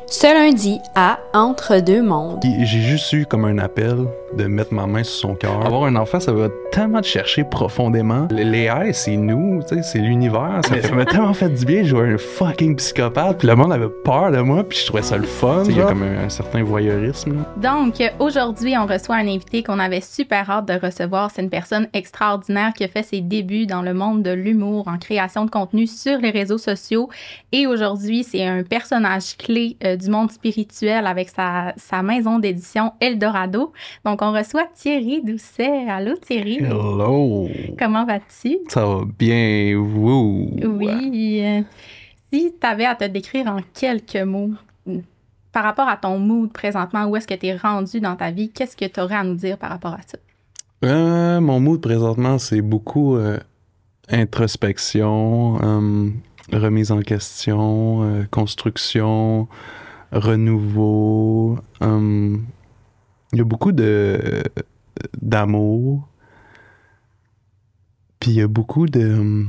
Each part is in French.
Ce lundi à Entre deux mondes. J'ai juste eu comme un appel de mettre ma main sur son cœur. Avoir un enfant, ça va tellement te chercher profondément. Les airs, c'est nous, tu sais, c'est l'univers. Ça m'a tellement fait du bien. Je jouais un fucking psychopathe. Puis le monde avait peur de moi. Puis je trouvais ça le fun. Il y a comme un certain voyeurisme. Donc, aujourd'hui, on reçoit un invité qu'on avait super hâte de recevoir. C'est une personne extraordinaire qui a fait ses débuts dans le monde de l'humour, en création de contenu sur les réseaux sociaux. Et aujourd'hui, c'est un personnage clé du monde spirituel avec sa maison d'édition Eldorado. Donc, on reçoit Thierry Doucet. Allô, Thierry? Hello! Comment vas-tu? Ça va bien, vous? Oui. Si tu avais à te décrire en quelques mots, par rapport à ton mood présentement, où est-ce que tu es rendu dans ta vie, qu'est-ce que tu aurais à nous dire par rapport à ça? Mon mood présentement, c'est beaucoup introspection, remise en question, construction, renouveau. Il y a beaucoup d'amour. Puis il y a beaucoup de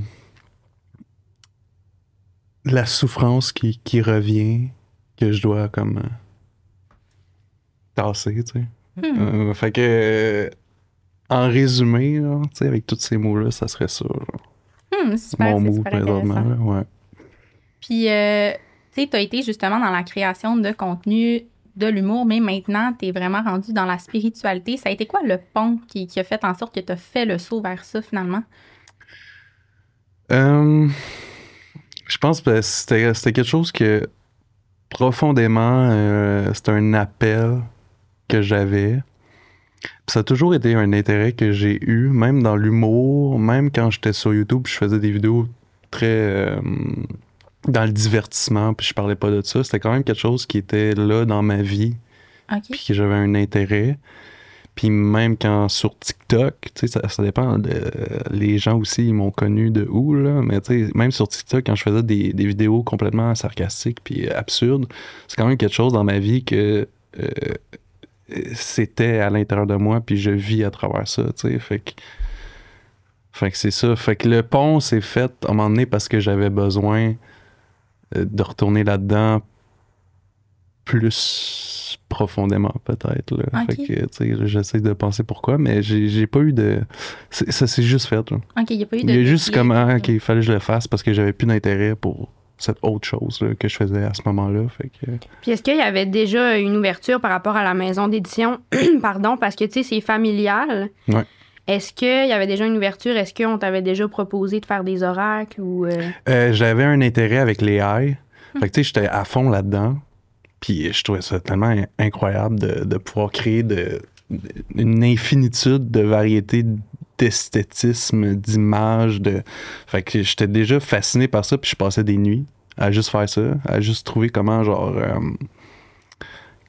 la souffrance qui revient, que je dois comme tasser, tu sais. Fait que, en résumé, là, tu sais, avec tous ces mots-là, ça serait ça. Super, mon c'est mood super présentement, intéressant. là, ouais. Puis, tu sais, tu as été justement dans la création de contenu, de l'humour, mais maintenant, tu es vraiment rendu dans la spiritualité. Ça a été quoi le pont qui a fait en sorte que tu as fait le saut vers ça, finalement? Je pense que c'était quelque chose que profondément, c'était un appel que j'avais. Puis ça a toujours été un intérêt que j'ai eu, même dans l'humour, même quand j'étais sur YouTube, je faisais des vidéos très dans le divertissement, puis je parlais pas de ça. C'était quand même quelque chose qui était là dans ma vie, OK. puis que j'avais un intérêt. Puis même quand sur TikTok, tu sais, ça dépend, les gens aussi, ils m'ont connu de où, là, mais tu sais, même sur TikTok, quand je faisais des vidéos complètement sarcastiques puis absurdes, c'est quand même quelque chose dans ma vie que c'était à l'intérieur de moi, puis je vis à travers ça, tu sais, fait que c'est ça. Fait que le pont s'est fait à un moment donné parce que j'avais besoin de retourner là-dedans plus profondément, peut-être. Là. Ok. Fait que, tu sais, j'essaie de penser pourquoi, mais j'ai pas eu de... Ça s'est juste fait, là. OK, il n'y a pas eu de... Il y a juste déclic. comme, OK, il fallait que je le fasse parce que j'avais plus d'intérêt pour cette autre chose là, que je faisais à ce moment-là. Fait que... Puis est-ce qu'il y avait déjà une ouverture par rapport à la maison d'édition? Pardon, parce que, tu sais, c'est familial. Ouais. Est-ce qu'il y avait déjà une ouverture? Est-ce qu'on t'avait déjà proposé de faire des oracles ou... J'avais un intérêt avec les AI. Fait que, tu sais, j'étais à fond là-dedans. Puis je trouvais ça tellement incroyable de pouvoir créer une infinitude de variétés d'esthétisme, d'images. Fait que j'étais déjà fasciné par ça, puis je passais des nuits à juste faire ça, à juste trouver comment, genre,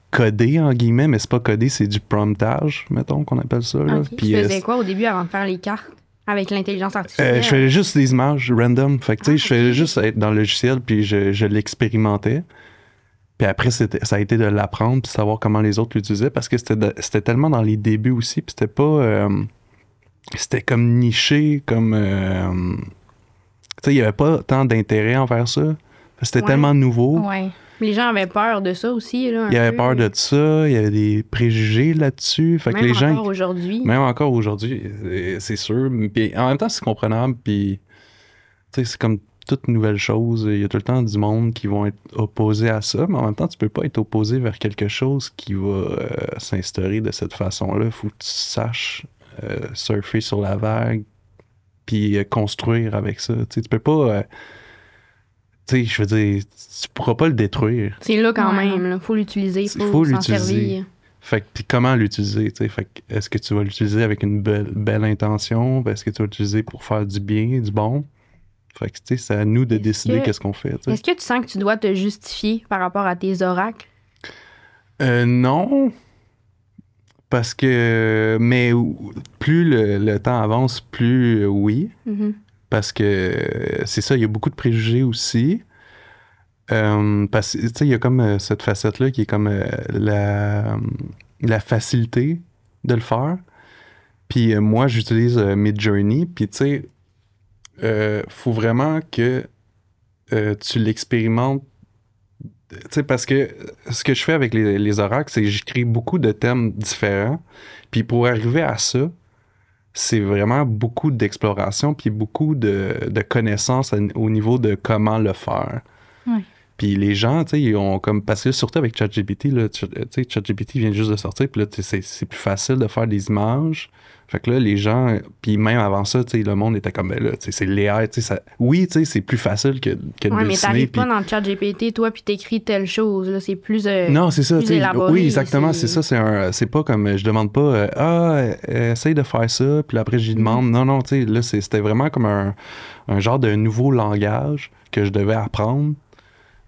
coder, en guillemets, mais c'est pas coder, c'est du promptage, mettons, qu'on appelle ça. Là. Ok. Puis, Tu faisais quoi au début avant de faire les cartes avec l'intelligence je artificielle? faisais juste des images random. Fait que, tu sais, je faisais juste être dans le logiciel, puis je l'expérimentais. Puis après, ça a été de l'apprendre puis savoir comment les autres l'utilisaient parce que c'était tellement dans les débuts aussi. Puis c'était pas... c'était comme niché, comme... tu sais, il n'y avait pas tant d'intérêt envers ça. C'était Ouais. tellement nouveau. Ouais. Les gens avaient peur de ça aussi, là. Il y avait peur de ça. Il y avait des préjugés là-dessus. Fait que Même les gens... encore aujourd'hui. Même encore aujourd'hui, c'est sûr. Puis en même temps, c'est comprenable. Puis, tu sais, c'est comme toute nouvelle chose. Il y a tout le temps du monde qui vont être opposés à ça. Mais en même temps, tu peux pas être opposé vers quelque chose qui va s'instaurer de cette façon-là. Faut que tu saches surfer sur la vague puis construire avec ça. Tu sais, tu peux pas... tu sais, je veux dire, tu pourras pas le détruire. C'est là quand Ouais. même, là. Faut l'utiliser, Il faut faut s'en l'utiliser. servir. Fait que, puis comment l'utiliser, tu sais, fait que, est-ce que tu vas l'utiliser avec une belle intention? Est-ce que tu vas l'utiliser pour faire du bien, du bon? Fait que, tu sais, c'est à nous de Est-ce décider que- qu'est-ce qu'on fait, tu sais. Est-ce que tu sens que tu dois te justifier par rapport à tes oracles? Non, parce que... Mais plus le temps avance, plus oui. Mhm. Parce que c'est ça, il y a beaucoup de préjugés aussi. Parce que, tu sais, il y a comme cette facette-là qui est comme la facilité de le faire. Puis moi, j'utilise Midjourney. Puis, tu sais, faut vraiment que tu l'expérimentes sais, parce que ce que je fais avec les oracles, c'est que j'écris beaucoup de thèmes différents. Puis pour arriver à ça, c'est vraiment beaucoup d'exploration puis beaucoup de connaissances au niveau de comment le faire. Ouais. Puis les gens, tu sais, ils ont comme... Parce que surtout avec ChatGPT, là, tu sais, ChatGPT vient juste de sortir, puis là, c'est plus facile de faire des images. Fait que là, les gens... Puis même avant ça, tu sais, le monde était comme, ben là, tu sais, c'est l'AI, tu sais, ça... Oui, tu sais, c'est plus facile que de Ouais, mais dessiner. t'arrives Puis... pas dans le chat GPT, toi, puis t'écris telle chose. Là, c'est plus. Non, c'est ça, plus tu sais. élaboré, Oui, exactement, c'est ça. C'est pas comme... Je demande pas, essaye de faire ça, puis après, j'y demande. Non, non, tu sais, là, c'était vraiment comme un genre de nouveau langage que je devais apprendre.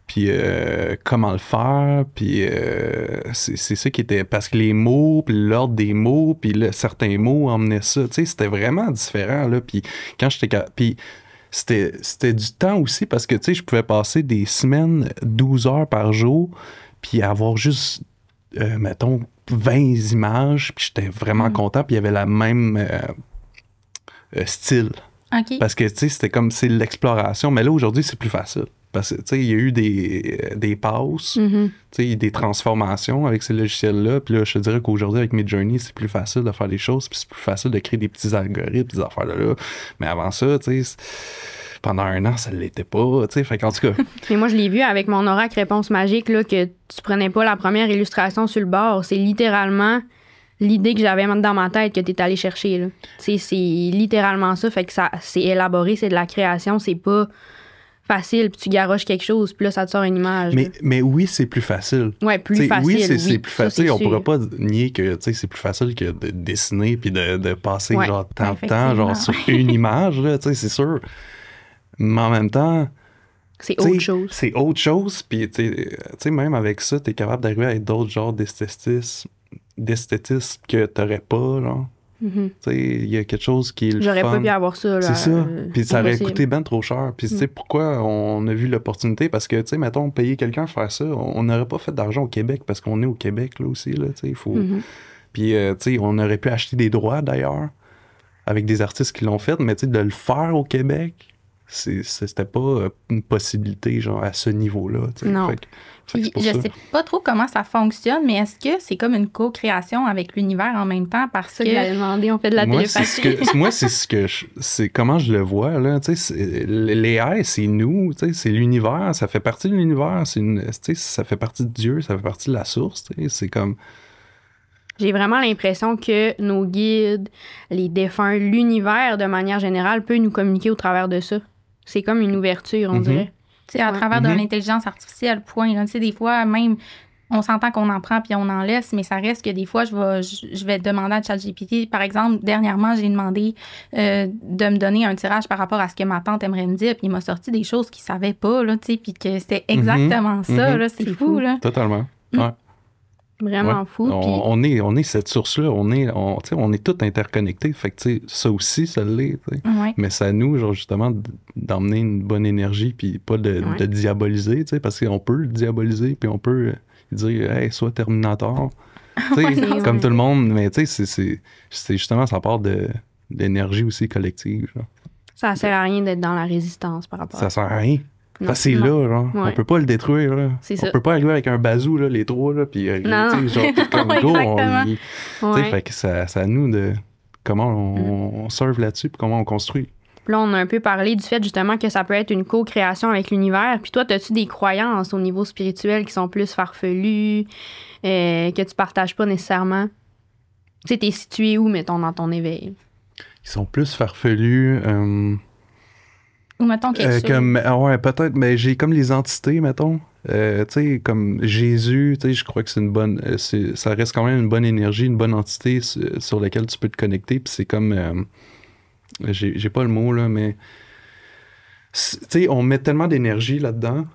Puis comment le faire, puis c'est ça qui était... Parce que les mots, puis l'ordre des mots, puis certains mots emmenaient ça, tu sais, c'était vraiment différent, là, puis quand j'étais... Puis c'était du temps aussi, parce que, tu sais, je pouvais passer des semaines, 12 heures par jour, puis avoir juste, mettons, 20 images, puis j'étais vraiment content, puis il y avait la même style. OK. Parce que, tu sais, c'était comme, c'est l'exploration, mais là, aujourd'hui, c'est plus facile. Parce que, tu sais, il y a eu des passes, tu sais, des transformations avec ces logiciels-là. Puis là, je te dirais qu'aujourd'hui, avec Midjourney, c'est plus facile de faire des choses, puis c'est plus facile de créer des petits algorithmes, des affaires-là. Mais avant ça, tu sais, pendant un an, ça ne l'était pas, tu sais. Fait qu'en tout cas... Mais moi, je l'ai vu avec mon oracle réponse magique, là, que tu prenais pas la première illustration sur le bord. C'est littéralement l'idée que j'avais dans ma tête que tu es allé chercher, là. C'est littéralement ça. Fait que ça, c'est élaboré, c'est de la création, c'est pas... facile, puis tu garoches quelque chose, puis là, ça te sort une image. Mais oui, c'est plus facile. Ouais, plus T'sais, facile. Oui, c'est plus facile. On sûr. pourrait pas nier que c'est plus facile que de dessiner puis de passer genre tant de temps genre, sur une image, là, c'est sûr. Mais en même temps... C'est autre chose. C'est autre chose, puis même avec ça, t'es capable d'arriver à d'autres genres d'esthétisme que t'aurais pas, genre. Il y a quelque chose qui est le J'aurais fun. pas pu avoir ça. C'est ça. Puis ça aurait impossible. coûté ben trop cher. Puis tu sais pourquoi on a vu l'opportunité? Parce que, tu sais, mettons, payer quelqu'un faire ça, on n'aurait pas fait d'argent au Québec parce qu'on est au Québec, là aussi, là, tu sais, il faut... Puis, tu sais, on aurait pu acheter des droits, d'ailleurs, avec des artistes qui l'ont fait, mais tu sais, de le faire au Québec, c'était pas une possibilité, genre, à ce niveau-là, tu sais. Non. Puis, je sais pas trop comment ça fonctionne, mais est-ce que c'est comme une co-création avec l'univers en même temps parce que... j'allais demander, on fait de la télépathie. Moi, c'est comment je le vois, là, tu sais, l'AI, c'est nous, tu sais, c'est l'univers, ça fait partie de l'univers, tu sais, ça fait partie de Dieu, ça fait partie de la source, tu sais, c'est comme... J'ai vraiment l'impression que nos guides, les défunts, l'univers, de manière générale, peut nous communiquer au travers de ça. C'est comme une ouverture, on dirait. Tu sais, à travers de l'intelligence artificielle, point. Tu sais, des fois, même, on s'entend qu'on en prend puis on en laisse, mais ça reste que des fois, je vais demander à ChatGPT. Par exemple, dernièrement, j'ai demandé de me donner un tirage par rapport à ce que ma tante aimerait me dire, puis il m'a sorti des choses qu'il savait pas, là, tu sais, puis que c'était exactement ça, là. C'est fou, là. Totalement. Ouais. Vraiment fou. On est cette source-là, on est tous interconnectés. Fait que, tu sais, ça aussi, ça l'est. Ouais. Mais c'est à nous, genre, justement, d'emmener une bonne énergie, puis pas de diaboliser, tu sais, parce qu'on peut le diaboliser, puis on peut dire, hey, sois Terminator. Tu sais, comme tout le monde, mais tu sais, c'est justement, ça part de l'énergie aussi collective. Genre. Ça sert à rien d'être dans la résistance par rapport à ça. Ça sert à rien. C'est là, genre. Ouais. On peut pas le détruire, là. C'est on ça. peut pas arriver avec un bazou, là, les trois, là, puis non. genre, comme go, Exactement. Fait que c'est à nous de comment on serve là-dessus, puis comment on construit. Puis là, on a un peu parlé du fait, justement, que ça peut être une co-création avec l'univers. Puis toi, as-tu des croyances au niveau spirituel qui sont plus farfelues, que tu partages pas nécessairement? Tu sais, t'es situé où, mettons, dans ton éveil? Ils sont plus farfelus... Ou mettons quelque chose. Ouais, peut-être, mais j'ai comme les entités, mettons. Tu sais, comme Jésus, tu sais, je crois que c'est une bonne... ça reste quand même une bonne énergie, une bonne entité sur laquelle tu peux te connecter. Puis c'est comme... j'ai pas le mot, là, mais... Tu sais, on met tellement d'énergie là-dedans.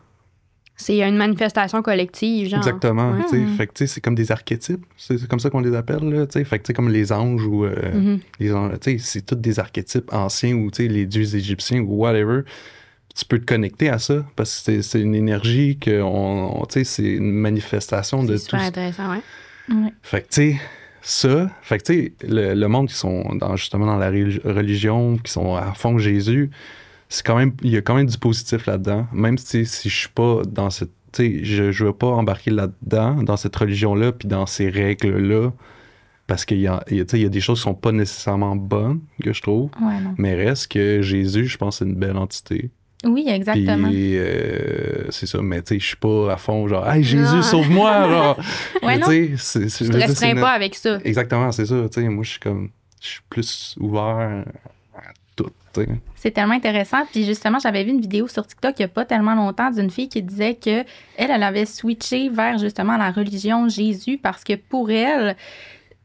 C'est une manifestation collective, genre. Exactement. Tu sais, fait que, tu sais, c'est comme des archétypes. C'est comme ça qu'on les appelle, là, tu sais. Fait que, tu sais, comme les anges ou... les anges, tu sais, c'est tous des archétypes anciens ou, tu sais, les dieux égyptiens ou whatever. Tu peux te connecter à ça parce que c'est une énergie que, tu sais, c'est une manifestation de tout. C'est super intéressant, ouais. Fait que, tu sais, ça... Fait que, tu sais, le monde qui sont justement dans la religion, qui sont à fond Jésus... c'est quand même, il y a quand même du positif là-dedans, même si je suis pas dans tu sais, je veux pas embarquer là-dedans, dans cette religion-là, puis dans ces règles-là, parce qu'il y a, tu sais, il y a des choses qui sont pas nécessairement bonnes, que je trouve, Ouais, non. mais reste que Jésus, je pense, c'est une belle entité. Oui, exactement. Puis, c'est ça, mais tu sais, je suis pas à fond, genre, hey, Jésus, Non. sauve-moi, genre. Ouais, Mais non. tu sais, Tu te restreins pas avec ça. Exactement, c'est ça, tu sais, moi, je suis plus ouvert à tout, tu sais. C'est tellement intéressant. Puis justement, j'avais vu une vidéo sur TikTok il n'y a pas tellement longtemps d'une fille qui disait que elle avait switché vers justement la religion Jésus parce que pour elle,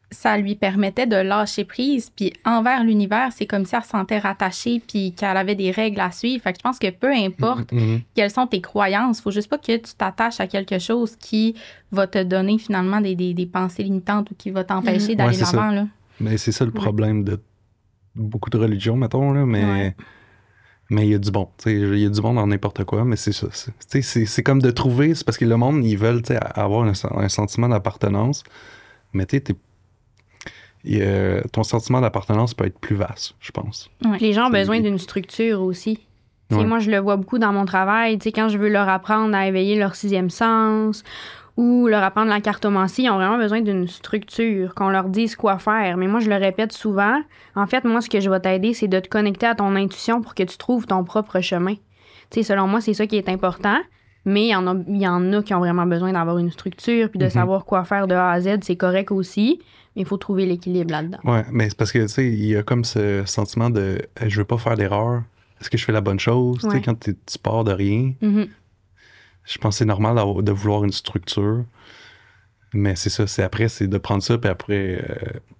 ça lui permettait de lâcher prise. Puis envers l'univers, c'est comme si elle se sentait rattachée puis qu'elle avait des règles à suivre. Fait que je pense que peu importe quelles sont tes croyances, il faut juste pas que tu t'attaches à quelque chose qui va te donner finalement des pensées limitantes ou qui va t'empêcher d'aller Ouais, c'est l'avant. Là. Mais c'est ça le problème de beaucoup de religions, mettons, là, mais il y a du bon. Tu sais, il y a du bon dans n'importe quoi, mais c'est ça. C'est comme de trouver, c'est parce que le monde, ils veulent, tu sais, avoir un sentiment d'appartenance, mais tu sais, ton sentiment d'appartenance peut être plus vaste, je pense. Ouais. Les gens ont C'est- besoin d'une structure aussi. Tu sais, Ouais. moi, je le vois beaucoup dans mon travail. Tu sais, quand je veux leur apprendre à éveiller leur sixième sens ou leur apprendre la cartomancie, ils ont vraiment besoin d'une structure, qu'on leur dise quoi faire. Mais moi, je le répète souvent. En fait, moi, ce que je vais t'aider, c'est de te connecter à ton intuition pour que tu trouves ton propre chemin. Tu sais, selon moi, c'est ça qui est important. Mais il y en a qui ont vraiment besoin d'avoir une structure puis de savoir quoi faire de A à Z. C'est correct aussi. Mais il faut trouver l'équilibre là-dedans. Ouais, mais c'est parce que, tu sais, il y a comme ce sentiment de je veux pas faire d'erreur. Est-ce que je fais la bonne chose? Tu sais, Ouais. quand tu pars de rien, Mhm. je pense que c'est normal de vouloir une structure. Mais c'est ça, c'est de prendre ça, puis après,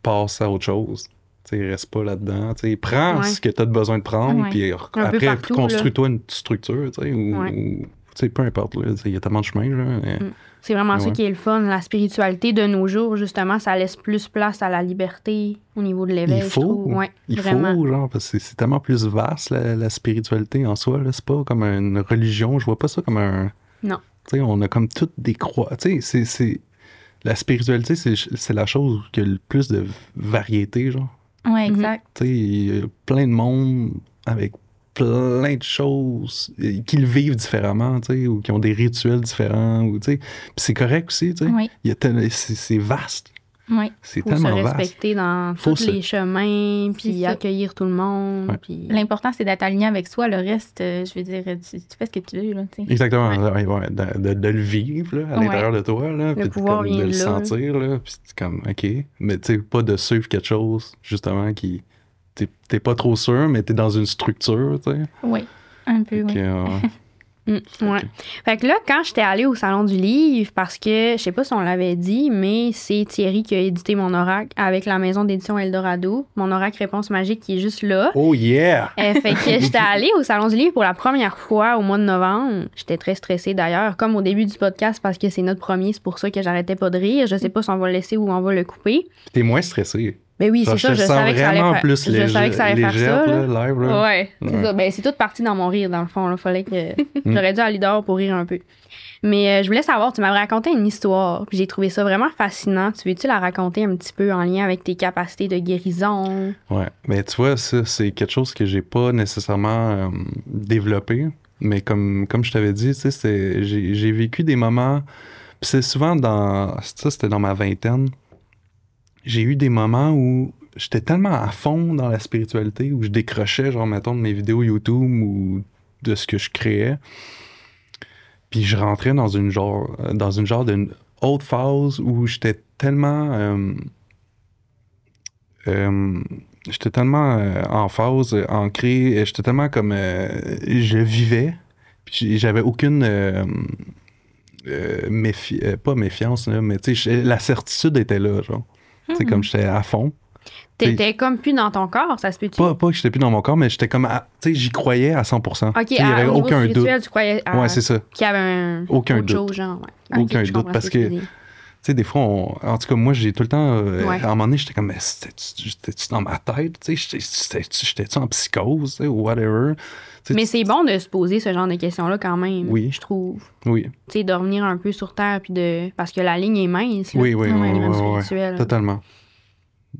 passe à autre chose. Tu sais, reste pas là-dedans. Tu sais, prends Ouais. ce que tu as besoin de prendre, Ouais. puis peu après, partout, construis-toi une structure, tu sais, Ouais. ou tu sais, peu importe, là, tu sais, il y a tellement de chemins, là. mais- C'est vraiment ça Ouais. qui est le fun. La spiritualité de nos jours, justement, ça laisse plus place à la liberté au niveau de l'éveil. Il je faut, trouve. Ouais, il vraiment. faut, genre, parce que c'est tellement plus vaste, la spiritualité en soi, là. C'est pas comme une religion, je vois pas ça comme un... Non. Tu sais, on a comme toutes des croix. Tu sais, la spiritualité, c'est la chose qui a le plus de variété, genre. Oui, exact. Tu sais, il y a plein de monde avec plein de choses qui le vivent différemment, tu sais, ou qui ont des rituels différents, ou tu sais. Puis c'est correct aussi, tu sais. Oui, Il y a c'est vaste. oui. C'est Faut se tellement vaste. respecter dans Faut tous les chemins, C'est puis ça. accueillir tout le monde. Ouais. Puis... L'important, c'est d'être aligné avec soi. Le reste, je veux dire, tu fais ce que tu veux. Là, tu sais. Exactement. Ouais. Ouais, de le vivre là, à Ouais. l'intérieur de toi, là, puis pouvoir comme de vient le de là, sentir, là, puis c'est comme, OK. Mais tu sais, pas de suivre quelque chose, justement, qui... T'es pas trop sûr, mais t'es dans une structure, tu sais. Oui, un peu, oui. Que, Ouais. Fait que là, quand j'étais allée au Salon du Livre, parce que, je sais pas si on l'avait dit, mais c'est Thierry qui a édité mon oracle avec la maison d'édition Eldorado. Mon oracle Réponse Magique qui est juste là. Oh yeah! Fait que j'étais allée au Salon du Livre pour la première fois au mois de novembre. J'étais très stressée d'ailleurs, comme au début du podcast, parce que c'est notre premier, c'est pour ça que j'arrêtais pas de rire. Je sais pas si on va le laisser ou on va le couper. T'es moins stressé. Mais oui, Genre, c'est ça, te je sens savais que ça allait vraiment faire, plus je savais que ça allait faire légère, ça. là. là, live, là. Ouais, c'est Ouais. ça. Ben, c'est tout parti dans mon rire, dans le fond. Là. Fallait que... J'aurais dû aller dehors pour rire un peu. Mais je voulais savoir, tu m'avais raconté une histoire, puis j'ai trouvé ça vraiment fascinant. Tu veux-tu la raconter un petit peu en lien avec tes capacités de guérison? Ouais, mais tu vois, ça, c'est quelque chose que j'ai pas nécessairement développé. Mais comme je t'avais dit, tu sais, j'ai vécu des moments... Puis c'est souvent ça, c'était dans ma vingtaine. J'ai eu des moments où j'étais tellement à fond dans la spiritualité, où je décrochais, genre, mettons, de mes vidéos YouTube ou de ce que je créais. Puis je rentrais dans une genre d'une autre phase où j'étais tellement... j'étais tellement en phase, ancré, j'étais tellement comme... je vivais, puis j'avais aucune... pas méfiance, là, mais tu sais, la certitude était là, genre. Tu sais, comme j'étais à fond. T'étais comme plus dans ton corps, ça se peut-tu? Pas que j'étais plus dans mon corps, mais j'étais comme... Tu sais, j'y croyais à 100%. OK, Tu sais, il y avait au niveau aucun doute. spirituel, tu croyais Ouais, c'est ça. qu'il y avait un Aucun autre doute. chose, genre. Ouais. Aucun Ok, je doute, comprends parce ce tu que- dis. Tu sais, des fois, en tout cas, moi, j'ai tout le temps... Ouais. À un moment donné, j'étais comme, mais j'étais-tu dans ma tête? Tu sais, j'étais-tu en psychose? Tu sais, ou whatever? Tu sais, Mais c'est bon de se poser ce genre de questions-là quand même, Oui. je trouve. Oui, Tu sais, de revenir un peu sur terre, puis de... Parce que la ligne est mince, là, oui, au niveau ouais, spirituel. totalement.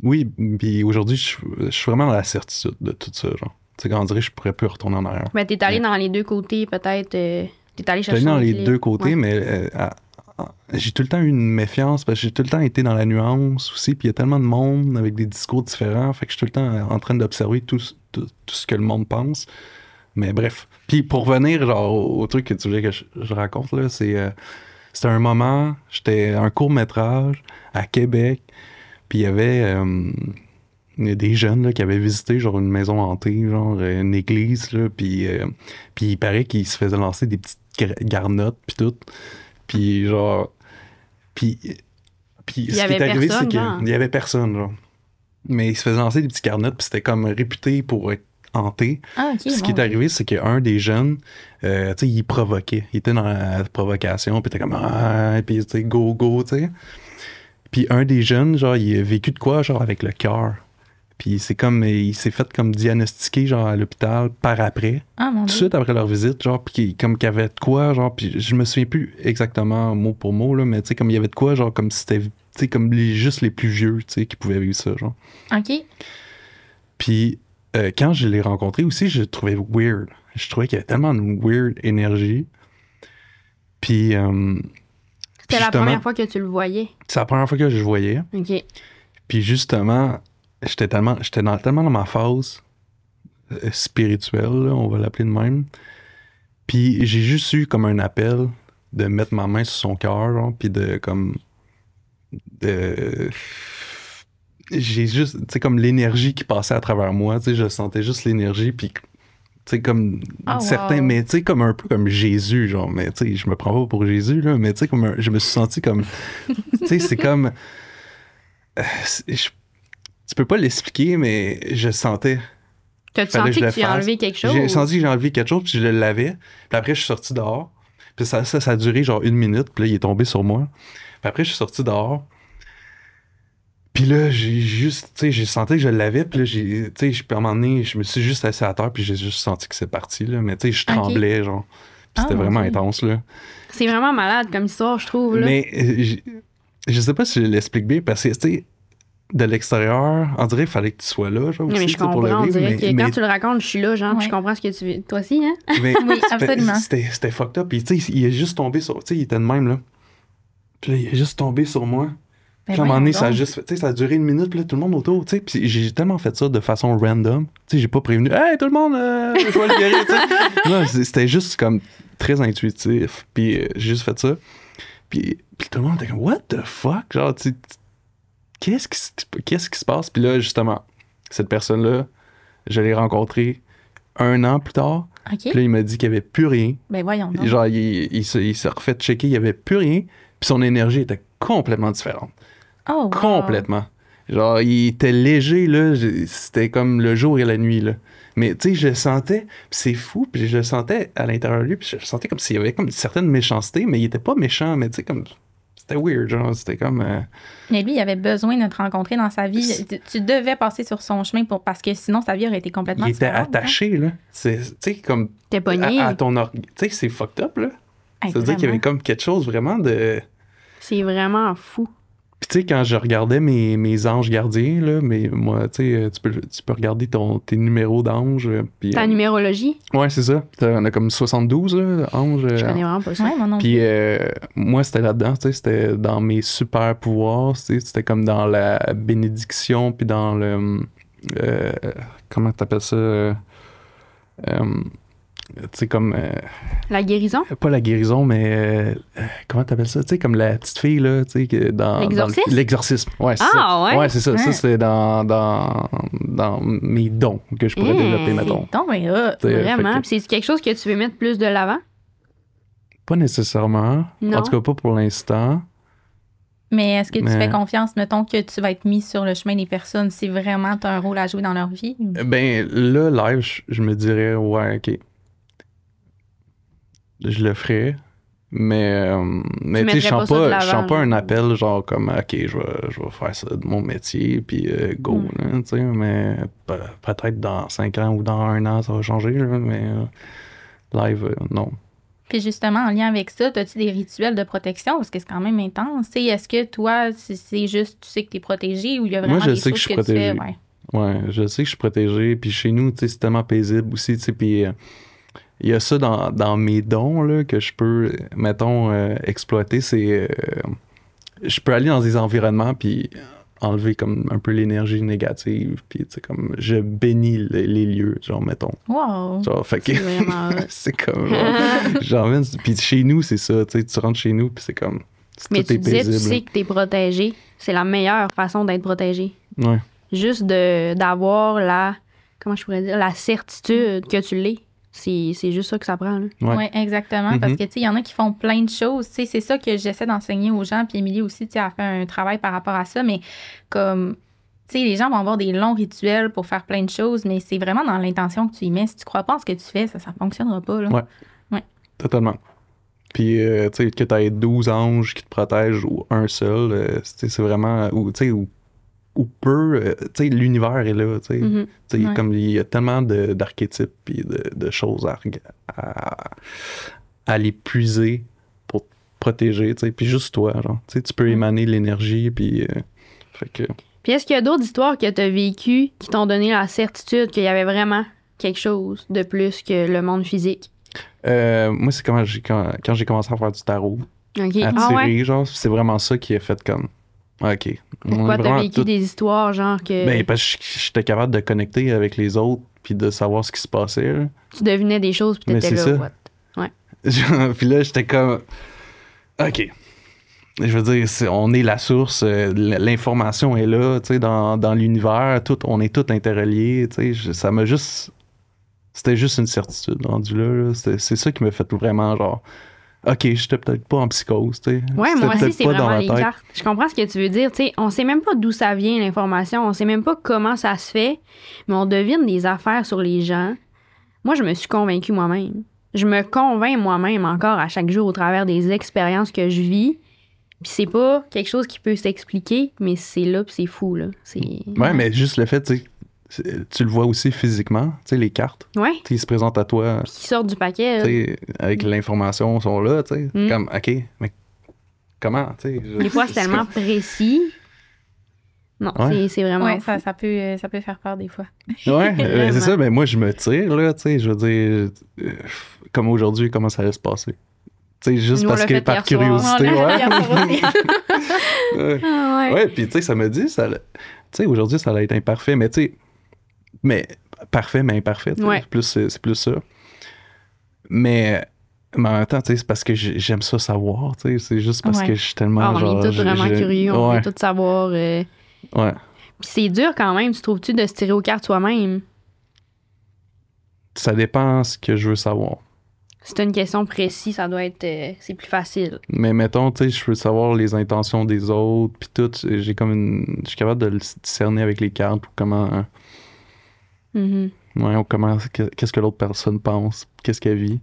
Oui, puis aujourd'hui, je suis vraiment dans la certitude de tout ça, genre. Tu sais, quand on dirait, je pourrais plus retourner en arrière. Ben, t'es allé Ouais. dans les deux côtés, peut-être, T'es allé J'étais chercher dans ton les équilibre. deux côtés, Ouais. mais j'ai tout le temps eu une méfiance parce que j'ai tout le temps été dans la nuance aussi. Puis il y a tellement de monde avec des discours différents. Fait que je suis tout le temps en train d'observer tout ce que le monde pense. Mais bref. Puis pour revenir genre, au truc que tu voulais que je raconte, là, c'était un moment, j'étais un court-métrage à Québec. Puis il y avait des jeunes là, qui avaient visité genre une maison hantée, genre une église. Là, puis il paraît qu'ils se faisaient lancer des petites garnottes puis tout. Puis genre... Puis Il y ce qui avait est arrivé, c'est personne, genre. qu'il y avait personne, genre. Mais ils se faisaient lancer des petits garnottes, puis c'était comme réputé pour être hanté. Ah, OK. Puis ce bon, qui est ok. arrivé, c'est qu'un des jeunes, tu sais, il provoquait. Il était dans la provocation, puis il était comme, ah, puis tu sais, go, go, tu sais. Puis un des jeunes, genre, il a vécu de quoi, genre, avec le cœur. Puis c'est comme, il s'est fait comme diagnostiquer, genre, à l'hôpital par après. Ah, mon Tout de Dieu. suite après leur visite, genre, puis comme qu'il y avait de quoi, genre, puis je me souviens plus exactement mot pour mot, là, mais tu sais, comme il y avait de quoi, genre, comme si c'était, tu sais, comme juste les plus vieux, tu sais, qui pouvaient vivre ça, genre. OK. Puis quand je l'ai rencontré aussi, je le trouvais weird. Je trouvais qu'il y avait tellement une weird énergie. Puis C'était la justement, première fois que tu le voyais. c'est la première fois que je le voyais. OK. Puis justement, j'étais tellement dans ma phase spirituelle, là, on va l'appeler de même. Puis j'ai juste eu comme un appel de mettre ma main sur son cœur, genre, puis de comme... J'ai juste, tu sais, comme l'énergie qui passait à travers moi, tu sais, je sentais juste l'énergie, puis, tu sais, comme Oh, certains, wow. mais tu sais, comme un peu comme Jésus, genre, mais tu sais, je me prends pas pour Jésus, là, mais tu sais, comme je me suis senti comme, tu sais, c'est comme, tu peux pas l'expliquer, mais je sentais. T'as-tu Fallait senti que je que tu le as fasse. enlevé quelque chose? J'ai senti que j'ai enlevé quelque chose, puis je le lavais, puis après, je suis sorti dehors, puis ça a duré genre 1 minute, puis là, il est tombé sur moi, puis après, je suis sorti dehors. Puis là, j'ai juste, tu sais, j'ai senti que je l'avais, puis là, tu sais, à un moment donné, je me suis juste assis à terre, puis j'ai juste senti que c'est parti, là. Mais tu sais, je tremblais, genre. Puis c'était Ah, vraiment ok. intense, là. C'est vraiment malade comme histoire, je trouve. Là. Mais je sais pas si je l'explique bien, parce que, tu sais, de l'extérieur, on dirait qu'il fallait que tu sois là, genre, Mais aussi, je tu sais, pour comprends, le on vivre. dirait que Mais quand tu le racontes, je suis là, genre, puis je Ouais. comprends ce que tu veux. Toi aussi, hein? Oui, absolument. C'était fucked up. Puis, tu sais, il est juste tombé sur... Tu sais, il était de même, là. Puis là, il est juste tombé sur moi. Ben Puis à un moment donné, voyons ça a donc. juste fait, tu sais, ça a duré 1 minute, puis là, tout le monde autour, tu sais, puis j'ai tellement fait ça de façon random, tu sais, j'ai pas prévenu, hey, tout le monde, je vais le guérir, tu sais. Non, c'était juste comme très intuitif, puis j'ai juste fait ça, puis tout le monde était comme, what the fuck, genre, tu sais, qu'est-ce qui se passe, puis là, justement, cette personne-là, je l'ai rencontrée 1 an plus tard, OK. puis là, il m'a dit qu'il y avait plus rien, Ben voyons donc. genre, il s'est refait checker, il y avait plus rien, puis son énergie était complètement différente. Oh, wow. Complètement. Genre, il était léger, là. C'était comme le jour et la nuit, là. Mais, tu sais, je le sentais, puis c'est fou, puis je le sentais à l'intérieur de lui, puis je le sentais comme s'il y avait comme une certaine méchanceté, mais il était pas méchant, mais tu sais, comme... C'était weird, genre, c'était comme... Mais lui, il avait besoin de te rencontrer dans sa vie. Tu devais passer sur son chemin parce que sinon, sa vie aurait été complètement il était différente, attaché, là. Tu sais, comme... T'es pogné. À ton orgue. Tu sais, c'est fucked up, là. hein. Ça veut dire qu'il y avait comme quelque chose vraiment de... C'est vraiment fou. Puis tu sais, quand je regardais mes anges gardiens, là, mais moi, tu sais, tu peux regarder tes numéros d'anges. Puis, Ta numérologie, ouais, c'est ça. On a comme 72 là, anges. je connais vraiment pas ça. Ouais, mon nom. Puis moi, c'était là-dedans, tu sais, c'était dans mes super pouvoirs, tu sais, c'était comme dans la bénédiction, puis dans le... comment t'appelles ça? Tu sais, comme... La guérison? pas la guérison, mais comment t'appelles ça? Tu sais, comme la petite fille, là, tu sais, dans... L'exorcisme? L'exorcisme, ouais, c'est Ah, ça. ouais? Ouais, c'est ça. Ouais. Ça, c'est dans mes dons que je pourrais développer, mettons. Donc, ben, Tu sais, Vraiment. fait Puis c'est quelque chose que tu veux mettre plus de l'avant? pas nécessairement. Non. En tout cas, pas pour l'instant. mais est-ce que tu Mais- fais confiance, mettons, que tu vas être mis sur le chemin des personnes si vraiment tu as un rôle à jouer dans leur vie? Ben, là, live, je me dirais, ouais, OK. Je le ferais. Mais tu sais, mettrais je pas sens ça de pas, je sens l'avant, pas là. un appel genre comme, OK, je vais faire ça de mon métier, puis go, là, tu sais, mais peut-être dans 5 ans ou dans 1 an, ça va changer, là, mais live, non. Puis justement, en lien avec ça, as-tu des rituels de protection? Parce que c'est quand même intense. Tu sais, est-ce que toi, c'est juste, tu sais que tu es protégé ou il y a vraiment Moi, je des sais que choses je suis que tu fais? protégé. Ouais. Ouais, je sais que je suis protégé, puis chez nous, tu sais, c'est tellement paisible aussi, tu sais, puis il y a ça dans mes dons là, que je peux, mettons, exploiter. C'est je peux aller dans des environnements puis enlever comme un peu l'énergie négative. Puis, tu sais, comme je bénis les lieux, genre, mettons. Wow! Genre, fait que C'est vraiment hot. c'est comme. Genre, puis chez nous, c'est ça. Tu sais, tu rentres chez nous, puis c'est comme. Mais tout est tu disais, tu paisible. sais que t'es protégé. C'est la meilleure façon d'être protégé. Ouais. Juste d'avoir la, comment je pourrais dire, la certitude que tu l'es. C'est juste ça que ça prend. Là. Ouais. Oui, exactement. Parce que, tu sais, il y en a qui font plein de choses. Tu sais, c'est ça que j'essaie d'enseigner aux gens. Puis Émilie aussi, tu sais, a fait un travail par rapport à ça. Mais comme, tu sais, les gens vont avoir des longs rituels pour faire plein de choses. Mais c'est vraiment dans l'intention que tu y mets. Si tu crois pas en ce que tu fais, ça fonctionnera pas. Là. Ouais. Totalement. Puis, tu sais, que tu aies 12 anges qui te protègent ou un seul, c'est vraiment. Ou, tu sais, ou peu, tu sais, l'univers est là, tu sais. Mhm. Tu sais, Ouais. comme il y a tellement d'archétypes et de choses à les puiser pour te protéger, tu sais. Puis juste toi, genre, tu sais, tu peux émaner l'énergie, puis fait que... Puis est-ce qu'il y a d'autres histoires que tu as vécues qui t'ont donné la certitude qu'il y avait vraiment quelque chose de plus que le monde physique? moi, c'est quand j'ai commencé à faire du tarot, OK. à Ah tirer, ouais? genre, c'est vraiment ça qui a fait comme... OK. On Pourquoi est t'as vraiment vécu tout- des histoires genre que Ben, parce que j'étais capable de connecter avec les autres puis de savoir ce qui se passait, là. tu devinais des choses puis Mais t'étais c'est là, ça. what? Puis là, j'étais comme... OK. Je veux dire, on est la source, l'information est là, tu sais, dans l'univers, on est tous interreliés, tu sais, ça m'a juste... C'était juste une certitude rendu là. C'est ça qui m'a fait vraiment genre... OK, j'étais peut-être pas en psychose, tu sais. Ouais, C'était moi aussi, peut-être c'est pas dans vraiment ma les tête. cartes. Je comprends ce que tu veux dire. Tu sais, on sait même pas d'où ça vient, l'information. On sait même pas comment ça se fait, mais on devine des affaires sur les gens. Moi, je me suis convaincue moi-même. Je me convainc moi-même encore à chaque jour au travers des expériences que je vis. Puis c'est pas quelque chose qui peut s'expliquer, mais c'est là, puis c'est fou, là. C'est... Ouais, mais juste le fait, tu sais, tu le vois aussi physiquement, tu sais, les cartes, Ouais, tu sais, ils se présentent à toi, qui sortent du paquet. tu là. sais, avec l'information, sont là, tu sais, Mm. comme, OK, mais comment, tu sais. Des fois, c'est tellement précis. Non, Ouais. c'est vraiment Oui, fou. ça peut faire peur des fois. Ouais, Vraiment. c'est ça, mais moi, je me tire, là, tu sais, je veux dire, comme aujourd'hui, comment ça allait se passer? Tu sais, juste Nous, on parce l'a que fait par hier soir. curiosité, On l'a ouais. fait hier soir aussi. Ouais. Ah ouais. Ouais, puis tu sais, ça me dit, tu sais, aujourd'hui, ça allait être imparfait, mais tu sais, mais parfait, mais imparfait, tu sais, Ouais. c'est plus ça. Mais en même temps, tu sais, c'est parce que j'aime ça savoir, tu sais, c'est juste parce Ouais. que je suis tellement, Ah, on genre... est tous vraiment curieux, on ouais, veut tout savoir. ouais. Puis c'est dur quand même, tu trouves-tu, de se tirer aux cartes soi-même? Ça dépend ce que je veux savoir. Si t'as une question précise, ça doit être... c'est plus facile. Mais mettons, tu sais, je veux savoir les intentions des autres, puis tout, j'ai comme je suis capable de le discerner avec les cartes, ou comment... Mhm. Ouais, ou comment, qu'est-ce que l'autre personne pense, qu'est-ce qu'elle vit.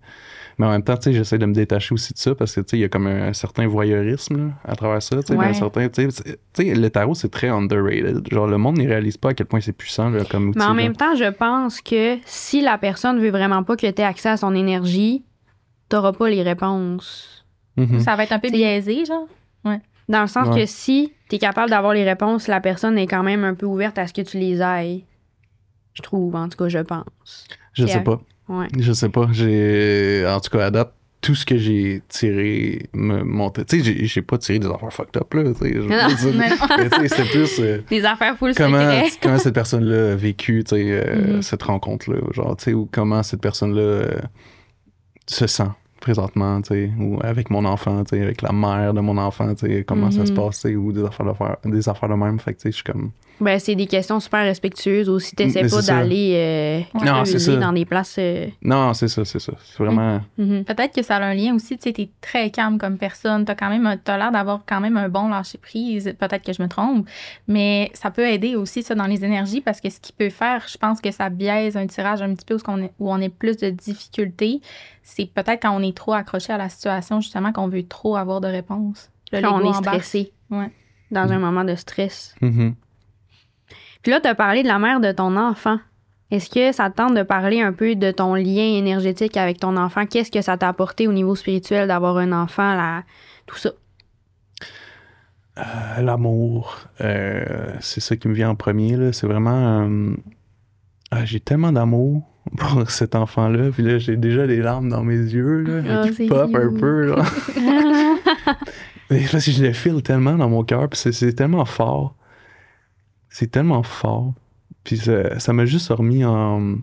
Mais en même temps, tu sais, j'essaie de me détacher aussi de ça parce que, tu sais, il y a comme un certain voyeurisme là, à travers ça, tu sais, Ouais. un certain, tu sais, le tarot, c'est très underrated. Genre, le monde n'y réalise pas à quel point c'est puissant là, comme outil. Mais en là. même temps, je pense que si la personne veut vraiment pas que t'aies accès à son énergie, t'auras pas les réponses. Mhm. Ça va être un peu C'est- biaisé, genre. Dans le sens Ouais. que si t'es capable d'avoir les réponses, la personne est quand même un peu ouverte à ce que tu les ailles. Je trouve, en tout cas, je pense. Je c'est- sais pas. Ouais. Je sais pas. En tout cas, à date, tout ce que j'ai tiré me montait. Tu sais, j'ai pas tiré des affaires fucked up, là. Tu sais, Non, mais non. mais tu sais, c'était plus. Des affaires full Comment secret. cette personne-là a vécu, tu sais, Mhm. cette rencontre-là, genre, tu sais, ou comment cette personne-là se sent présentement, tu sais, ou avec mon enfant, tu sais, avec la mère de mon enfant, tu sais, comment ça se Mhm. passe, tu sais, ou des affaires de même, fait que, tu sais, je suis comme... Ben, c'est des questions super respectueuses aussi. T'essaies Mais pas c'est ça. d'aller Non, c'est creuser ça. dans des places... Non, c'est ça, c'est vraiment... Mhm. Peut-être que ça a un lien aussi, tu sais, t'es très calme comme personne, t'as l'air d'avoir quand même un bon lâcher-prise, peut-être que je me trompe, mais ça peut aider aussi, ça, dans les énergies, parce que ce qui peut faire, je pense que ça biaise un tirage un petit peu où on est plus de difficultés, c'est peut-être quand on est trop accroché à la situation, justement, qu'on veut trop avoir de réponses. Le Quand on l'ego est embarque. stressé. Ouais. Dans un moment de stress. Mhm. Puis là, t'as parlé de la mère de ton enfant. Est-ce que ça te tente de parler un peu de ton lien énergétique avec ton enfant? Qu'est-ce que ça t'a apporté au niveau spirituel d'avoir un enfant, là, tout ça? L'amour, c'est ça qui me vient en premier, là, c'est vraiment... j'ai tellement d'amour pour cet enfant-là. Puis là, j'ai déjà les larmes dans mes yeux, là, qui c'est pop un cute. peu, là. Mais parce que je le file tellement dans mon cœur, puis c'est tellement fort. C'est tellement fort. Puis ça m'a juste remis en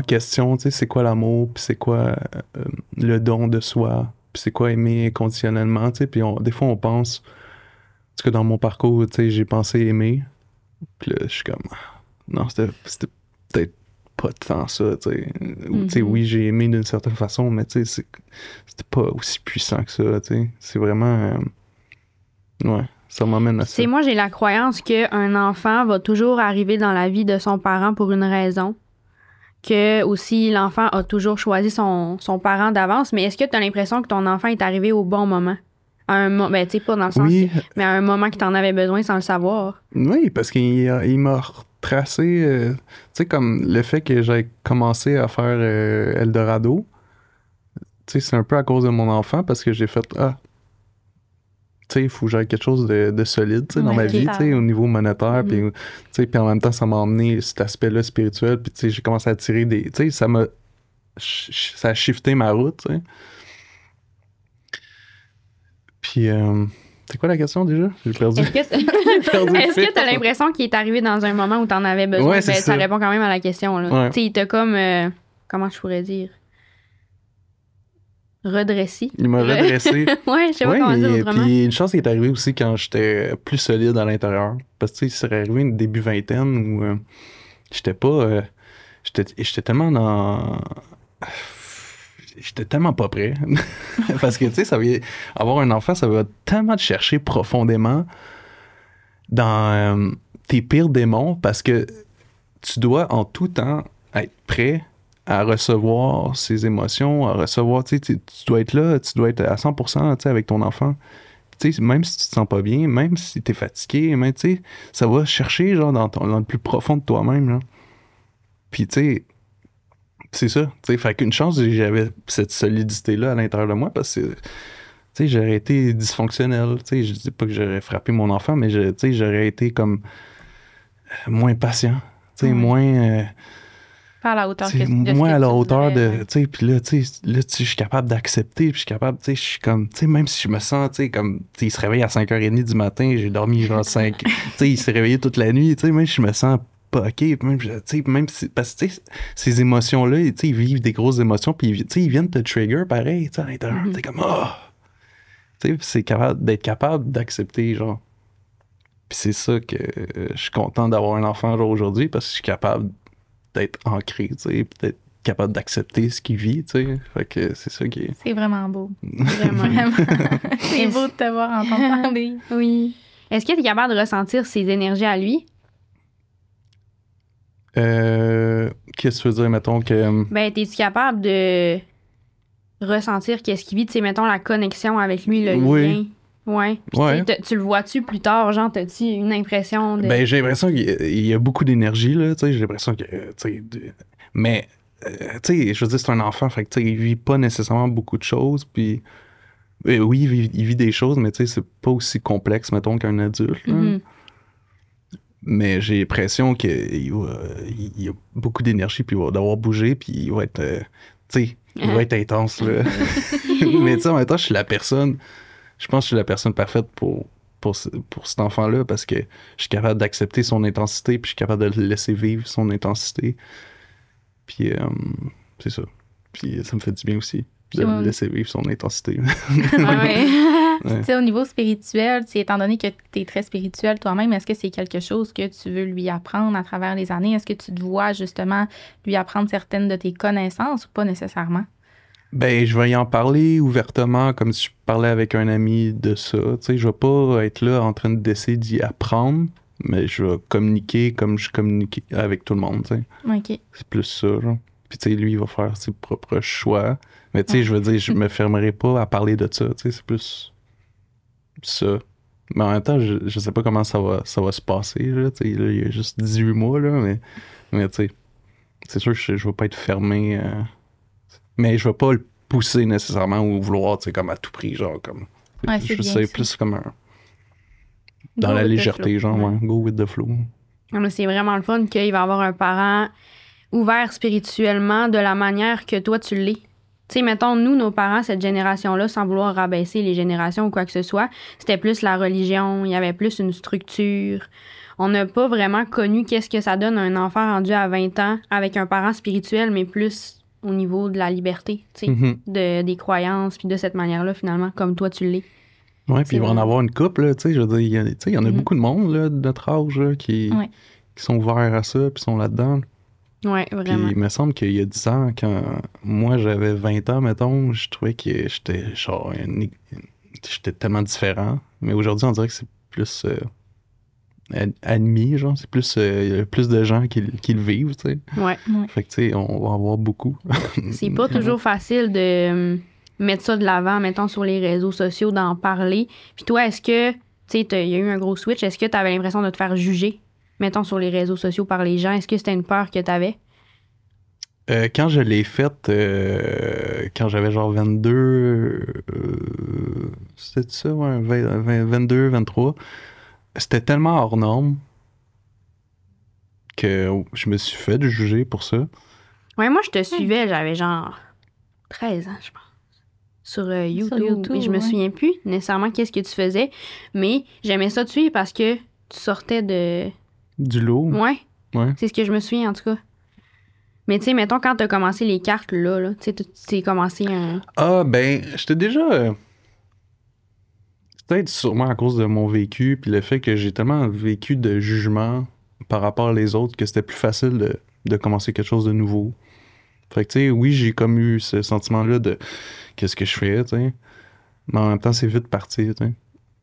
question, tu sais, c'est quoi l'amour, puis c'est quoi le don de soi, puis c'est quoi aimer conditionnellement, tu sais. Puis des fois, on pense, parce que dans mon parcours, tu sais, j'ai pensé aimer. Puis là, je suis comme, non, c'était peut-être pas tant ça, tu sais. Ou, tu sais, oui, j'ai aimé d'une certaine façon, mais tu sais, c'était pas aussi puissant que ça, tu sais. C'est vraiment... ouais, ça m'emmène à ça. C'est moi, j'ai la croyance qu'un enfant va toujours arriver dans la vie de son parent pour une raison. Que aussi, l'enfant a toujours choisi son parent d'avance. Mais est-ce que tu as l'impression que ton enfant est arrivé au bon moment? Ben, tu sais, pas dans le sens... Oui. Mais à un moment que tu en avais besoin sans le savoir. Oui, parce qu'il m'a retracé, tu sais, comme le fait que j'ai commencé à faire Eldorado, tu sais, c'est un peu à cause de mon enfant, parce que j'ai fait, tu sais, il faut que j'aie quelque chose de solide, tu sais, dans ma vie, tu sais, au niveau monétaire, puis, tu sais, puis en même temps, ça m'a emmené cet aspect-là spirituel, puis, tu sais, j'ai commencé à tirer des, tu sais, ça a shifté ma route, tu sais. Puis, c'est quoi la question déjà? J'ai perdu. Est-ce que tu as l'impression qu'il est arrivé dans un moment où tu en avais besoin? Ouais, c'est ça ça. répond quand même à la question. Là. Ouais. Tu sais, il t'a comme... comment je pourrais dire? Redressé. Il m'a redressé. Ouais, je sais pas comment dire autrement. Puis une chance qui est arrivée aussi quand j'étais plus solide à l'intérieur. Parce que, tu sais, il serait arrivé une début vingtaine où j'étais pas... j'étais tellement dans... J'étais tellement pas prêt. Parce que, tu sais, avoir un enfant, ça va tellement te chercher profondément dans tes pires démons, parce que tu dois en tout temps être prêt à recevoir ses émotions, à recevoir, tu sais, tu dois être là, tu dois être à 100%, tu sais, avec ton enfant. Tu sais, même si tu te sens pas bien, même si t'es fatigué, mais tu sais, ça va chercher, genre, dans le plus profond de toi-même, là. Puis, tu sais, c'est ça, tu sais, fait qu'une chance, j'avais cette solidité-là à l'intérieur de moi, parce que, tu sais, j'aurais été dysfonctionnel, tu sais, je dis pas que j'aurais frappé mon enfant, mais, tu sais, j'aurais été comme moins patient, tu sais, moins... pas à la hauteur que moi, à la hauteur de, tu sais, puis là, tu sais, je suis capable d'accepter, puis je suis capable, tu sais, je suis comme, tu sais, même si je me sens, tu sais, comme, tu sais, il se réveille à 5h30 du matin, j'ai dormi genre 5, tu sais, il s'est réveillé toute la nuit, tu sais, même je me sens pas OK, même, tu sais, même si, parce que, tu sais, ces émotions-là, tu sais, ils vivent des grosses émotions, puis, tu sais, ils viennent te trigger pareil, tu sais, à l'intérieur, t'es comme, tu sais, c'est d'être capable d'accepter, genre. Puis c'est ça que je suis content d'avoir un enfant, genre, aujourd'hui, parce que je suis capable d'être ancré, tu sais, peut-être capable d'accepter ce qu'il vit, tu sais. Fait que c'est ça qui est... C'est vraiment beau. Vraiment. C'est beau de te voir entendre parler. Oui. Est-ce que tu es capable de ressentir ses énergies à lui? Qu'est-ce que tu veux dire, mettons que... Ben, es-tu capable de ressentir qu'est-ce qu'il vit? Tu sais, mettons, la connexion avec lui, le lien. Ouais. Puis ouais. Tu le vois-tu plus tard? Genre, t'as-tu une impression de... Ben, j'ai l'impression qu'il y a beaucoup d'énergie, là, tu sais. J'ai l'impression que, tu sais... Mais, tu sais, je veux dire, c'est un enfant, fait que, tu sais, il vit pas nécessairement beaucoup de choses, puis... oui, il vit des choses, mais, tu sais, c'est pas aussi complexe, mettons, qu'un adulte, là. Mm-hmm. Mais j'ai l'impression qu'il y a beaucoup d'énergie, puis il va devoir bouger, puis il va être, tu sais, il va être intense, là. Mais tu sais, en même temps, je pense que je suis la personne parfaite pour cet enfant-là, parce que je suis capable d'accepter son intensité, puis je suis capable de le laisser vivre son intensité. Puis, c'est ça. Puis ça me fait du bien aussi, de le laisser vivre son intensité. Tu sais, au niveau spirituel, étant donné que tu es très spirituel toi-même, est-ce que c'est quelque chose que tu veux lui apprendre à travers les années? Est-ce que tu te vois justement lui apprendre certaines de tes connaissances ou pas nécessairement? Ben, je vais y en parler ouvertement, comme si je parlais avec un ami de ça. Tu sais, je vais pas être là en train d'essayer d'y apprendre, mais je vais communiquer comme je communique avec tout le monde, tu sais. OK. C'est plus ça, genre. Puis, tu sais, lui, il va faire ses propres choix. Mais, tu sais, je veux dire, je me fermerai pas à parler de ça, tu sais, c'est plus ça. Mais en même temps, je sais pas comment ça va se passer, là, tu sais, là, il y a juste 18 mois, là, mais tu sais, c'est sûr que je vais pas être fermé... Mais je vais pas le pousser nécessairement ou vouloir, tu sais, comme à tout prix, genre, comme... Ouais, je bien, sais, plus comme un... Dans Go la with the légèreté, flow. genre, ouais. Go with the flow. Non, mais c'est vraiment le fun qu'il va avoir un parent ouvert spirituellement de la manière que toi, tu l'es. Tu sais, mettons, nous, nos parents, cette génération-là, sans vouloir rabaisser les générations ou quoi que ce soit, c'était plus la religion, il y avait plus une structure. On n'a pas vraiment connu qu'est-ce que ça donne à un enfant rendu à 20 ans avec un parent spirituel, mais plus au niveau de la liberté, tu sais, des croyances, puis de cette manière-là, finalement, comme toi, tu l'es. Oui, puis il va en avoir une couple, là, tu sais, je veux dire, il y en a beaucoup de monde, là, de notre âge, là, qui sont ouverts à ça, puis sont là-dedans. Oui, vraiment. Puis il me semble qu'il y a 10 ans, quand moi j'avais 20 ans, mettons, je trouvais que j'étais genre j'étais tellement différent. Mais aujourd'hui, on dirait que c'est plus admis, genre, c'est plus il y a plus de gens qui le vivent, tu sais. Ouais. Fait que tu sais, on va en voir beaucoup. C'est pas toujours facile de mettre ça de l'avant, mettons, sur les réseaux sociaux, d'en parler. Puis toi, est-ce que, tu sais, il y a eu un gros switch, est-ce que tu avais l'impression de te faire juger, mettons, sur les réseaux sociaux par les gens? Est-ce que c'était une peur que tu avais? Quand je l'ai faite, quand j'avais genre 22, c'était ça, ouais, 22, 23, c'était tellement hors norme que je me suis fait juger pour ça. Ouais, moi, je te suivais, j'avais genre 13 ans, je pense, sur YouTube. Et je me souviens plus nécessairement qu'est-ce que tu faisais, mais j'aimais ça te suivre parce que tu sortais de... Du lot? Ouais. Ouais. C'est ce que je me souviens, en tout cas. Mais tu sais, mettons, quand t'as commencé les cartes, là tu sais, t'as commencé un... Ah, ben, j'étais déjà... peut-être sûrement à cause de mon vécu, puis le fait que j'ai tellement vécu de jugement par rapport aux autres que c'était plus facile de commencer quelque chose de nouveau. Fait que, tu sais, oui, j'ai comme eu ce sentiment-là de qu'est-ce que je fais, tu sais. Mais en même temps, c'est vite parti, tu sais.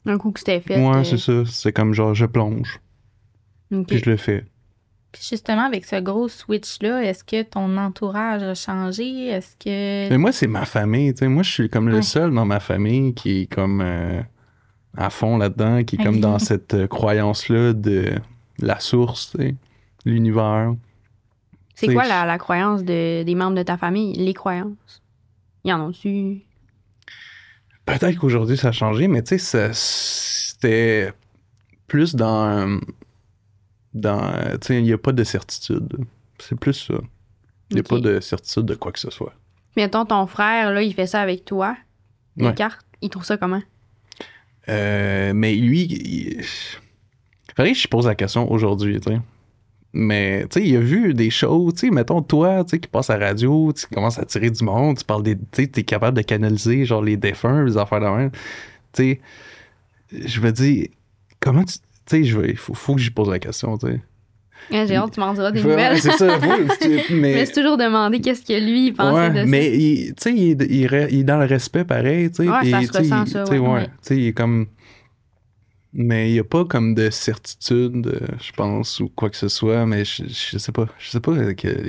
Un coup que c'était fait. Ouais, c'est ça. C'est comme genre, je plonge. Okay. Puis je le fais. Puis justement, avec ce gros switch-là, est-ce que ton entourage a changé? Est-ce que... Mais moi, c'est ma famille, tu sais. Moi, je suis comme le seul dans ma famille qui est comme à fond là-dedans, qui est comme dans cette croyance-là de la source, tu sais, l'univers. C'est quoi la croyance des membres de ta famille? Les croyances? Ils en ont-tu? Peut-être qu'aujourd'hui, ça a changé, mais tu sais, c'était plus dans tu sais, il n'y a pas de certitude. C'est plus ça. Il n'y a pas de certitude de quoi que ce soit. Mettons, ton frère, là, il fait ça avec toi, les cartes. Il trouve ça comment? Mais lui, faudrait que je pose la question aujourd'hui, tu sais. Mais, tu sais, il a vu des choses, tu sais, mettons, toi, tu sais, qui passe à la radio, tu commences à tirer du monde, tu parles tu sais, t'es capable de canaliser, genre, les défunts, les affaires de même. Tu sais, je me dis, comment tu sais, il faut que j'y pose la question, tu sais. J'ai hâte, tu m'en diras des nouvelles. C'est ça, mais c'est toujours demander qu'est-ce que lui, il pensait de ça. Mais, tu sais, il est dans le respect pareil, tu sais. Ouais, ça se ressent, ça, Tu sais, il est comme... Mais il n'y a pas comme de certitude, je pense, ou quoi que ce soit, mais je sais pas. Je sais pas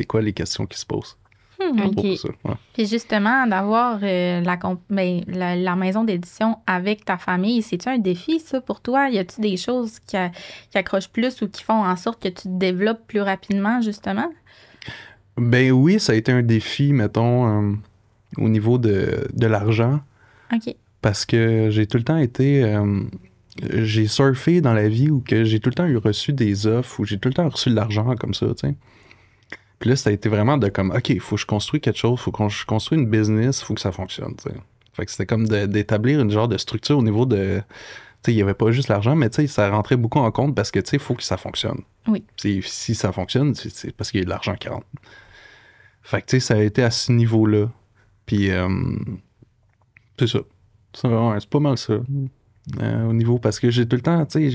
quoi les questions qui se posent. Okay. Ça, ouais. Puis justement, d'avoir la maison d'édition avec ta famille, c'est-tu un défi, ça, pour toi? Y a-tu des choses qui accrochent plus ou qui font en sorte que tu te développes plus rapidement, justement? Ben oui, ça a été un défi, mettons, au niveau de l'argent. OK. Parce que j'ai tout le temps été... j'ai surfé dans la vie où que j'ai tout le temps reçu des offres, où j'ai tout le temps reçu de l'argent comme ça, tu sais. Puis là, ça a été vraiment de comme, OK, il faut que je construise quelque chose, il faut que je construise une business, il faut que ça fonctionne, tu sais. Fait que c'était comme d'établir une genre de structure au niveau de... Tu sais, il n'y avait pas juste l'argent, mais tu sais, ça rentrait beaucoup en compte parce que, tu sais, il faut que ça fonctionne. Oui. Si ça fonctionne, c'est parce qu'il y a de l'argent qui rentre. Fait que, tu sais, ça a été à ce niveau-là. Puis, c'est ça. C'est pas mal ça. Au niveau, parce que j'ai tout le temps, tu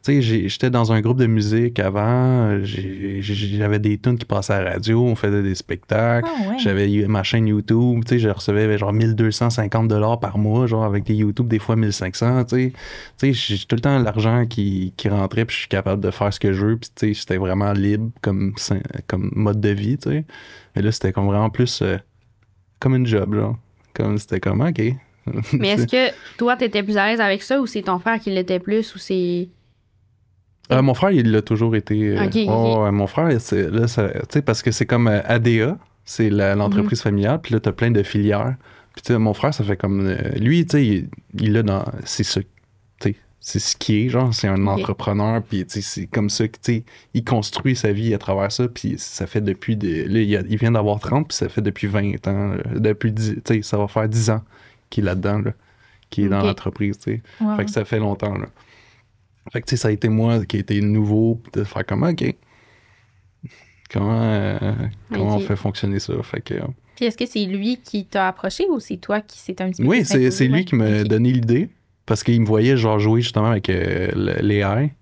sais, j'étais dans un groupe de musique avant, j'avais des tunes qui passaient à la radio, on faisait des spectacles, j'avais ma chaîne YouTube, tu sais, je recevais genre 1250 $ par mois, genre avec des YouTube, des fois 1500, tu sais, j'ai tout le temps l'argent qui rentrait, puis je suis capable de faire ce que je veux, puis tu sais, j'étais vraiment libre comme mode de vie, tu sais. Mais là, c'était comme vraiment plus comme une job, genre. Comme, c'était comme, OK. Mais est-ce que toi, t'étais plus à l'aise avec ça, ou c'est ton frère qui l'était plus, ou c'est... Mon frère, il l'a toujours été. Okay. Mon frère, tu sais, parce que c'est comme ADA, c'est l'entreprise familiale, puis là, t'as plein de filières. Puis tu sais, mon frère, ça fait comme... lui, tu sais, il a dans... C'est ça, tu sais, c'est ce qui est, genre, c'est un Ok. entrepreneur, puis tu sais, c'est comme ça que, tu sais, il construit sa vie à travers ça, puis ça fait depuis là, il vient d'avoir 30, puis ça fait depuis 20 ans, là, depuis 10, tu sais, ça va faire 10 ans qu'il est là-dedans, là, qu'il est dans Ok. l'entreprise, tu sais. Wow. Fait que ça fait longtemps, là. Fait que, tu sais, ça a été moi qui a été nouveau, de faire comme, OK, comment on Ok. fait fonctionner ça? Fait que, Puis est-ce que c'est lui qui t'a approché ou c'est toi qui s'est un petit peu oui, plus c'est imposé? lui Ouais. qui m'a Ok. donné l'idée, parce qu'il me voyait, genre, jouer justement avec l'AI,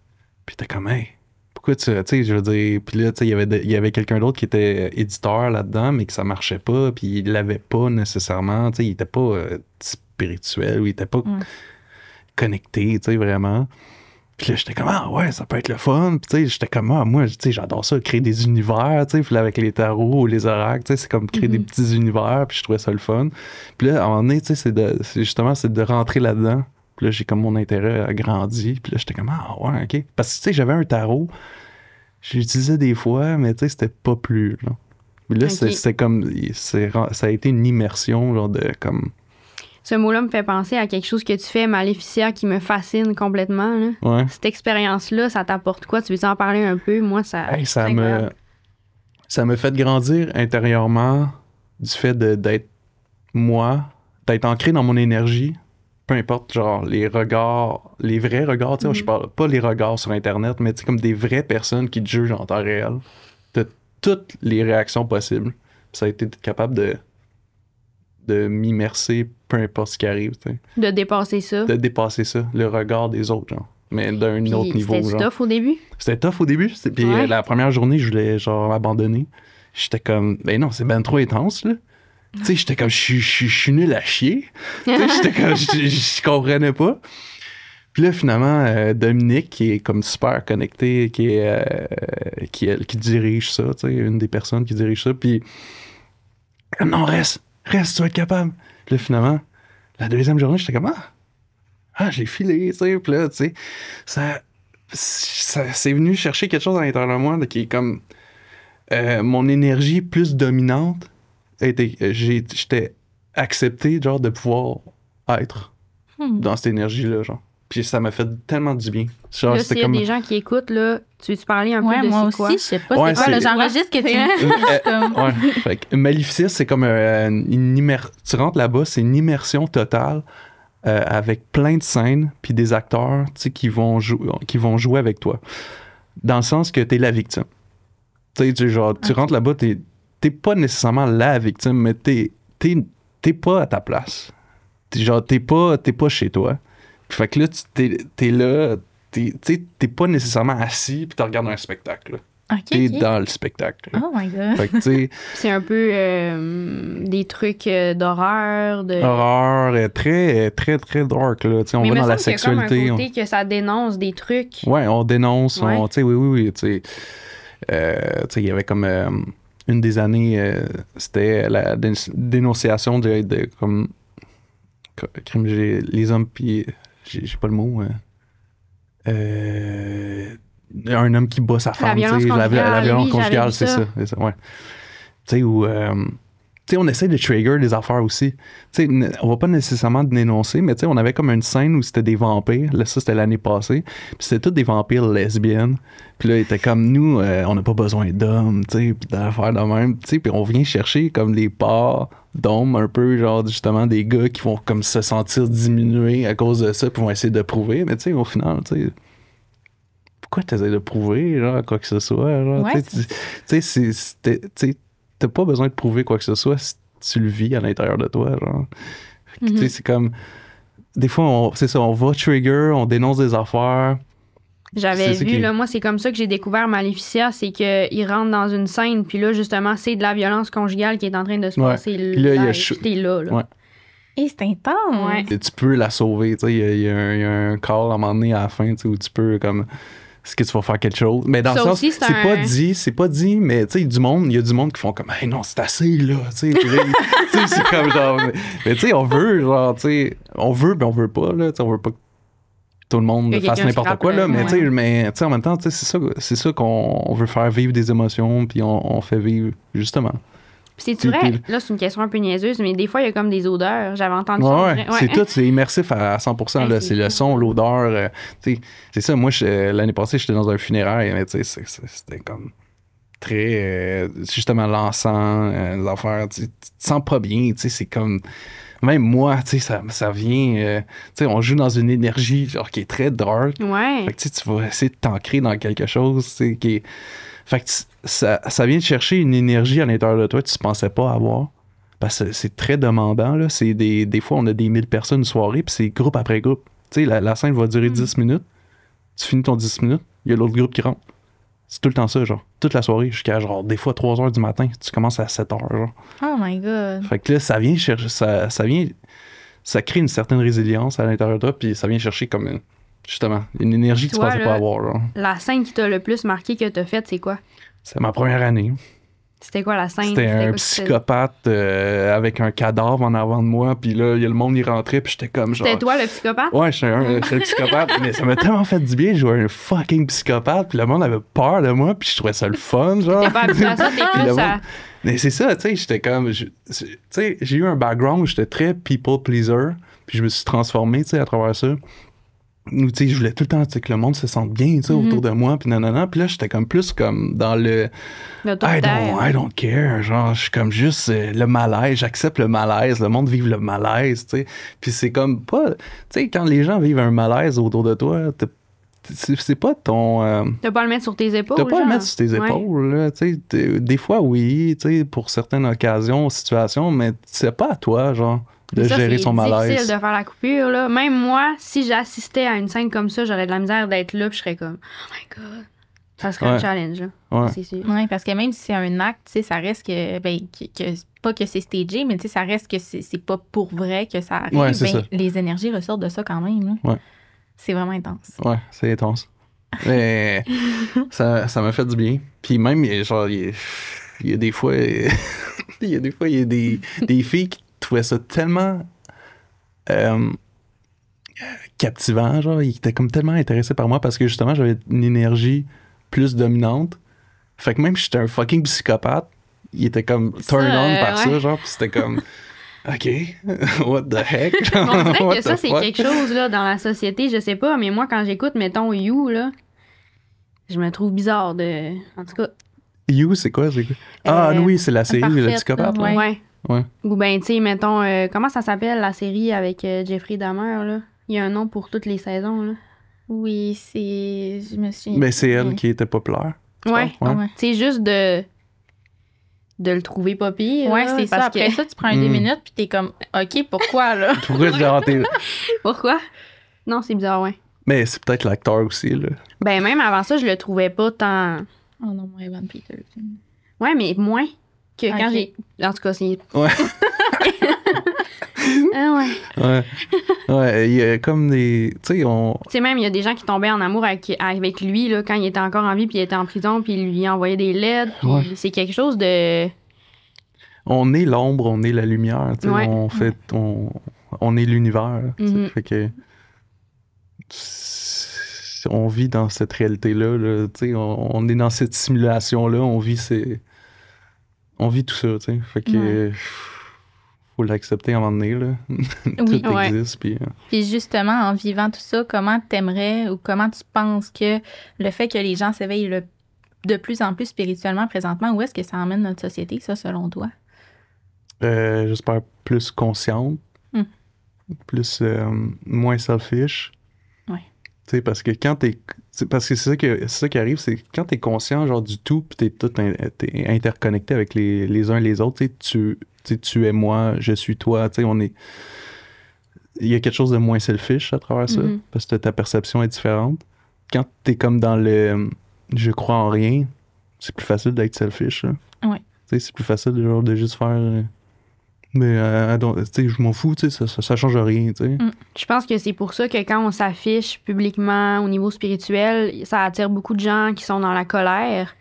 puis t'es comme, hey, pourquoi tu sais, je veux dire, puis là, tu sais, il y avait quelqu'un d'autre qui était éditeur là-dedans, mais que ça marchait pas, puis il l'avait pas nécessairement, tu sais, il était pas spirituel, ou il était pas connecté, tu sais, vraiment. Puis là, j'étais comme, ah ouais, ça peut être le fun. Puis tu sais, j'étais comme, ah, moi, tu sais, j'adore ça, créer des univers, tu sais. Puis là, avec les tarots ou les oracles, tu sais, c'est comme créer des petits univers, puis je trouvais ça le fun. Puis là, à un moment donné, tu sais, c'est de rentrer là-dedans. Puis là, j'ai comme mon intérêt a grandi. Puis là, j'étais comme, ah ouais, OK. Parce que, tu sais, j'avais un tarot, je l'utilisais des fois, mais tu sais, c'était pas plus, là. Puis là, Ok. c'était comme, ça a été une immersion, genre, de comme, Ce mot-là me fait penser à quelque chose que tu fais, Maléficia, qui me fascine complètement. Là. ouais. Cette expérience-là, ça t'apporte quoi? Tu veux en parler un peu? Moi, ça. Hey, c'est incroyable. ça me fait grandir intérieurement du fait d'être moi, d'être ancré dans mon énergie, peu importe, genre, les regards, les vrais regards, tu sais, je parle pas les regards sur Internet, mais tu sais, comme des vraies personnes qui te jugent en temps réel, de toutes les réactions possibles. Puis ça a été d'être capable de m'immerser, peu importe ce qui arrive, tu sais. De dépasser ça. De dépasser ça, le regard des autres, genre. Mais d'un Puis autre niveau, c'était genre. tough au début? C'était tough au début. Puis Ouais. la première journée, je voulais genre abandonner. J'étais comme, ben non, c'est ben trop intense, là. Tu sais, j'étais comme, je suis nul à chier. Tu sais, j'étais comme, je comprenais pas. Puis là, finalement, Dominique, qui est comme super connecté, qui dirige ça, tu sais, une des personnes qui dirige ça, puis non, reste, tu vas être capable. Puis là, finalement, la deuxième journée, j'étais comme, j'ai filé, tu sais. Puis là, tu sais, ça c'est venu chercher quelque chose à l'intérieur de moi qui est comme mon énergie plus dominante. J'étais accepté, genre, de pouvoir être dans cette énergie-là, genre. Puis ça m'a fait tellement du bien. Genre, Là, s'il y a des gens qui écoutes, là, tu veux-tu parler un Ouais, peu de moi c'est quoi? aussi, je sais pas Ouais, c'est quoi. Là, c'est- j'enregistre que tu me dis. je suis comme- Ouais. Fait que Maléficia, c'est comme tu rentres là-bas, c'est une immersion totale avec plein de scènes puis des acteurs, tu sais, qui vont jouer avec toi. Dans le sens que t'es la victime. Tu sais, genre, tu rentres là-bas, t'es pas nécessairement la victime, mais t'es pas à ta place. T'es pas chez toi. Fait que là, t'es là, t'es pas nécessairement assis puis tu regardes un spectacle. Là. Ok, T'es ok. dans le spectacle. Là. Oh my god. Fait que, tu sais, C'est un peu des trucs d'horreur. De... horreur, très, très, très dark, là. Tu sais, on Mais va il me dans la semble qu'il y a comme sexualité. un côté que ça dénonce des trucs. Ouais, on dénonce, Ouais. tu sais, oui, tu sais. Tu sais, il y avait comme une des années, c'était la dénonciation de comme crime, les hommes, puis j'ai pas le mot. Un homme qui bat sa femme, tu sais, violence la conjugale, violence oui, j'avais conjugale, vu c'est ça. ça, ouais. Tu sais, où tu sais, on essaie de trigger des affaires aussi. Tu sais, on va pas nécessairement dénoncer, mais tu sais, on avait comme une scène où c'était des vampires. Là, ça, c'était l'année passée. Puis c'était toutes des vampires lesbiennes. Puis là, ils étaient comme nous, on n'a pas besoin d'hommes, tu sais, puis d'affaires de même. Tu sais, puis on vient chercher comme les parts d'hommes, un peu, genre, justement, des gars qui vont comme se sentir diminués à cause de ça, puis vont essayer de prouver. Mais tu sais, au final, tu sais, pourquoi tu essaies de prouver, genre, quoi que ce soit, genre, Ouais, tu sais, t'as pas besoin de prouver quoi que ce soit si tu le vis à l'intérieur de toi, genre. Fait que, tu sais, c'est comme... Des fois, c'est ça, on va trigger, on dénonce des affaires. J'avais C'est ça vu, qui est- là, moi, c'est comme ça que j'ai découvert Maléficia, c'est qu'il rentre dans une scène, puis là, justement, c'est de la violence conjugale qui est en train de se Ouais. passer Puis là, il y a live, puis t'es là, là. Ouais. Et c'est intense. Ouais. Et tu peux la sauver, tu sais, il y a un call à un moment donné à la fin, tu sais, où tu peux, comme... Est-ce que tu vas faire quelque chose? Mais dans Ça le sens, aussi, c'est c'est pas dit, mais tu sais, il y a du monde qui font comme, hey, non, c'est assez, là, tu sais. Puis là, tu sais, c'est comme genre, mais tu sais, on veut, genre, tu sais, on veut, mais on veut pas, là, tu sais, on veut pas que tout le monde Que fasse quelqu'un n'importe scrape, quoi, là, mais ouais. tu sais, en même temps, tu sais, c'est ça qu'on veut faire vivre des émotions, puis on fait vivre, justement, Puis c'est vrai, là, c'est une question un peu niaiseuse, mais des fois, il y a comme des odeurs. J'avais entendu ça. Ouais, c'est tout, c'est immersif à 100%. Là, c'est le son, l'odeur. Tu sais, c'est ça, moi, l'année passée, j'étais dans un funéraire, mais tu sais, c'était comme très, justement, l'encens, les affaires, tu te sens pas bien, tu sais, c'est comme... Même moi, tu sais, ça vient... tu sais, on joue dans une énergie, genre, qui est très dark. Ouais. Fait que tu vas essayer de t'ancrer dans quelque chose, tu sais, qui est... Fait que ça vient de chercher une énergie à l'intérieur de toi que tu ne pensais pas avoir. Parce que c'est très demandant, là. C'est des fois, on a des 1000 personnes une soirée, puis c'est groupe après groupe. Tu sais, la scène va durer 10 minutes. Tu finis ton 10 minutes, il y a l'autre groupe qui rentre. C'est tout le temps ça, genre. Toute la soirée, jusqu'à, genre, des fois 3 heures du matin. Tu commences à 7 heures, genre. Oh my God. Fait que là, ça vient chercher... Ça crée une certaine résilience à l'intérieur de toi, puis ça vient chercher comme... Justement, une énergie que tu pensais pas avoir, genre. La scène qui t'a le plus marqué que t'as faite, c'est quoi? C'est ma première année. C'était quoi la scène? C'était un psychopathe avec un cadavre en avant de moi, puis là, il y a le monde y rentrait, puis j'étais comme genre... C'était toi le psychopathe? Ouais, j'étais le psychopathe, mais ça m'a tellement fait du bien de jouer un fucking psychopathe, puis le monde avait peur de moi, puis je trouvais ça le fun, genre. T'es pas habitué à ça, t'es plus à... Mais c'est ça, tu sais, j'étais comme... Tu sais, j'ai eu un background où j'étais très people pleaser, puis je me suis transformé, tu sais, à travers ça. Tu sais, je voulais tout le temps que le monde se sente bien, tu sais, autour de moi, puis nanana. Puis là, j'étais comme plus comme dans le I don't care. Genre, je suis comme juste le malaise. J'accepte le malaise. Le monde vive le malaise, tu sais. Puis c'est comme pas... Tu sais, quand les gens vivent un malaise autour de toi, c'est pas ton... T'as pas à le mettre sur tes épaules, T'as pas à le mettre sur tes épaules, là. Tu sais, des fois, oui, tu sais, pour certaines occasions, situations, mais c'est pas à toi, genre... de gérer son malaise. C'est difficile de faire la coupure, là. Même moi, si j'assistais à une scène comme ça, j'aurais de la misère d'être là, puis je serais comme, oh my God. Ça serait un challenge, là. Ouais. C'est sûr. Oui, parce que même si c'est un acte, tu sais, ça reste que, pas que c'est stagé, mais tu sais, ça reste que c'est pas pour vrai que ça arrive. Ouais, c'est ça. Les énergies ressortent de ça quand même, là. Ouais. C'est vraiment intense. Ouais, c'est intense. Mais ça m'a fait du bien. Puis même, genre, il y a des fois, il y a des filles qui trouvaient ça tellement captivant, genre, ils étaient comme tellement intéressés par moi parce que justement, j'avais une énergie plus dominante. Fait que même si j'étais un fucking psychopathe, il était comme turn on par ça, genre, pis c'était comme... OK, what the heck? On dirait que ça, c'est quelque chose là, dans la société, je sais pas, mais moi, quand j'écoute, mettons, You, là, je me trouve bizarre de... En tout cas... You, c'est quoi? Ah oui, c'est la série, le psychopathe. Ouais. Ouais. Ou ben, tu sais, mettons, comment ça s'appelle, la série avec Jeffrey Dahmer, là? Il y a un nom pour toutes les saisons, là. Oui, c'est... Je me suis... Mais c'est elle qui était populaire. Ouais. C'est juste de le trouver pas pire. Ouais, c'est ça. Après ça, tu prends 2 minutes, puis t'es comme, OK, pourquoi, là? Pourquoi je l'ai raté? Pourquoi? Non, c'est bizarre, ouais. Mais c'est peut-être l'acteur aussi, là. Ben, même avant ça, je le trouvais pas tant... Oh non, moi, Evan Peters. Ouais, mais moins que quand j'ai... En tout cas, c'est... Ouais. Ah ouais. Ouais. Ouais, il y a comme des... Tu sais, Tu sais, même, il y a des gens qui tombaient en amour avec lui, là, quand il était encore en vie, puis il était en prison, puis il lui envoyait des lettres. Ouais. C'est quelque chose de... On est l'ombre, on est la lumière, tu sais. Ouais. On est l'univers. Tu sais. Mhm. Fait que... On vit dans cette réalité-là, là, tu sais. On est dans cette simulation-là, on vit tout ça, tu sais. Fait que... Faut l'accepter à un moment donné, là. Tout existe, puis... Puis justement, en vivant tout ça, comment t'aimerais ou comment tu penses que le fait que les gens s'éveillent de plus en plus spirituellement présentement, où est-ce que ça emmène notre société, ça, selon toi? J'espère plus consciente, plus moins selfish. Ouais. Tu sais, parce que quand t'es... Parce que c'est ça qui arrive, c'est quand t'es conscient, genre, du tout, puis t'es interconnecté avec les uns et les autres, tu sais, tu es moi, je suis toi, tu sais, on est... Il y a quelque chose de moins selfish à travers ça, parce que ta perception est différente. Quand t'es comme dans le « je crois en rien », c'est plus facile d'être selfish, là. Ouais. Tu sais, c'est plus facile, genre, de juste faire... mais, tu sais, je m'en fous, tu sais, ça change rien, tu sais. Je pense que c'est pour ça que quand on s'affiche publiquement au niveau spirituel, ça attire beaucoup de gens qui sont dans la colère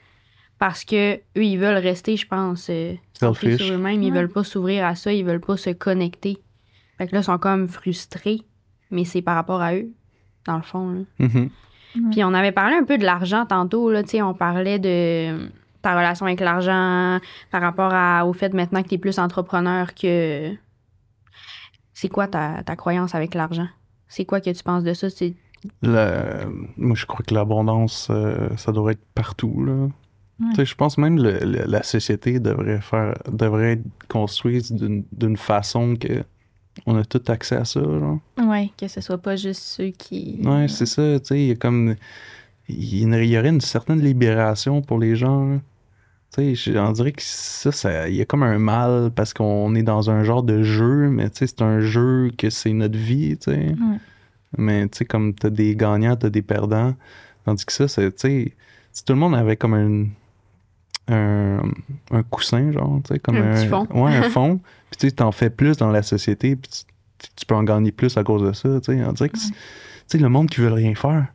parce que eux, ils veulent rester, je pense, selfish sur eux-mêmes. Ils veulent pas s'ouvrir à ça, ils veulent pas se connecter. Fait que là, ils sont comme frustrés, mais c'est par rapport à eux, dans le fond, là. Mm-hmm. Puis on avait parlé un peu de l'argent tantôt, là, tu sais, on parlait de ta relation avec l'argent, par rapport au fait maintenant que tu es plus entrepreneur que... C'est quoi ta croyance avec l'argent? C'est quoi que tu penses de ça? Moi, je crois que l'abondance, ça devrait être partout, là. Tu sais, je pense même la société devrait être construite d'une façon que on a tout accès à ça, genre. Oui, que ce soit pas juste ceux qui... Ouais, c'est ça, tu sais, il y aurait une certaine libération pour les gens, là. Tu sais, on dirait que il y a comme un mal parce qu'on est dans un genre de jeu, mais tu sais, c'est un jeu que c'est notre vie, tu sais. Mais tu sais, comme t'as des gagnants, t'as des perdants. Tandis que ça, c'est, tu sais, si tout le monde avait comme un coussin, genre, tu sais, comme un petit fond. Ouais, un fond. Puis tu sais, t'en fais plus dans la société, puis tu peux en gagner plus à cause de ça, tu sais. On dirait que, tu sais, le monde qui veut rien faire,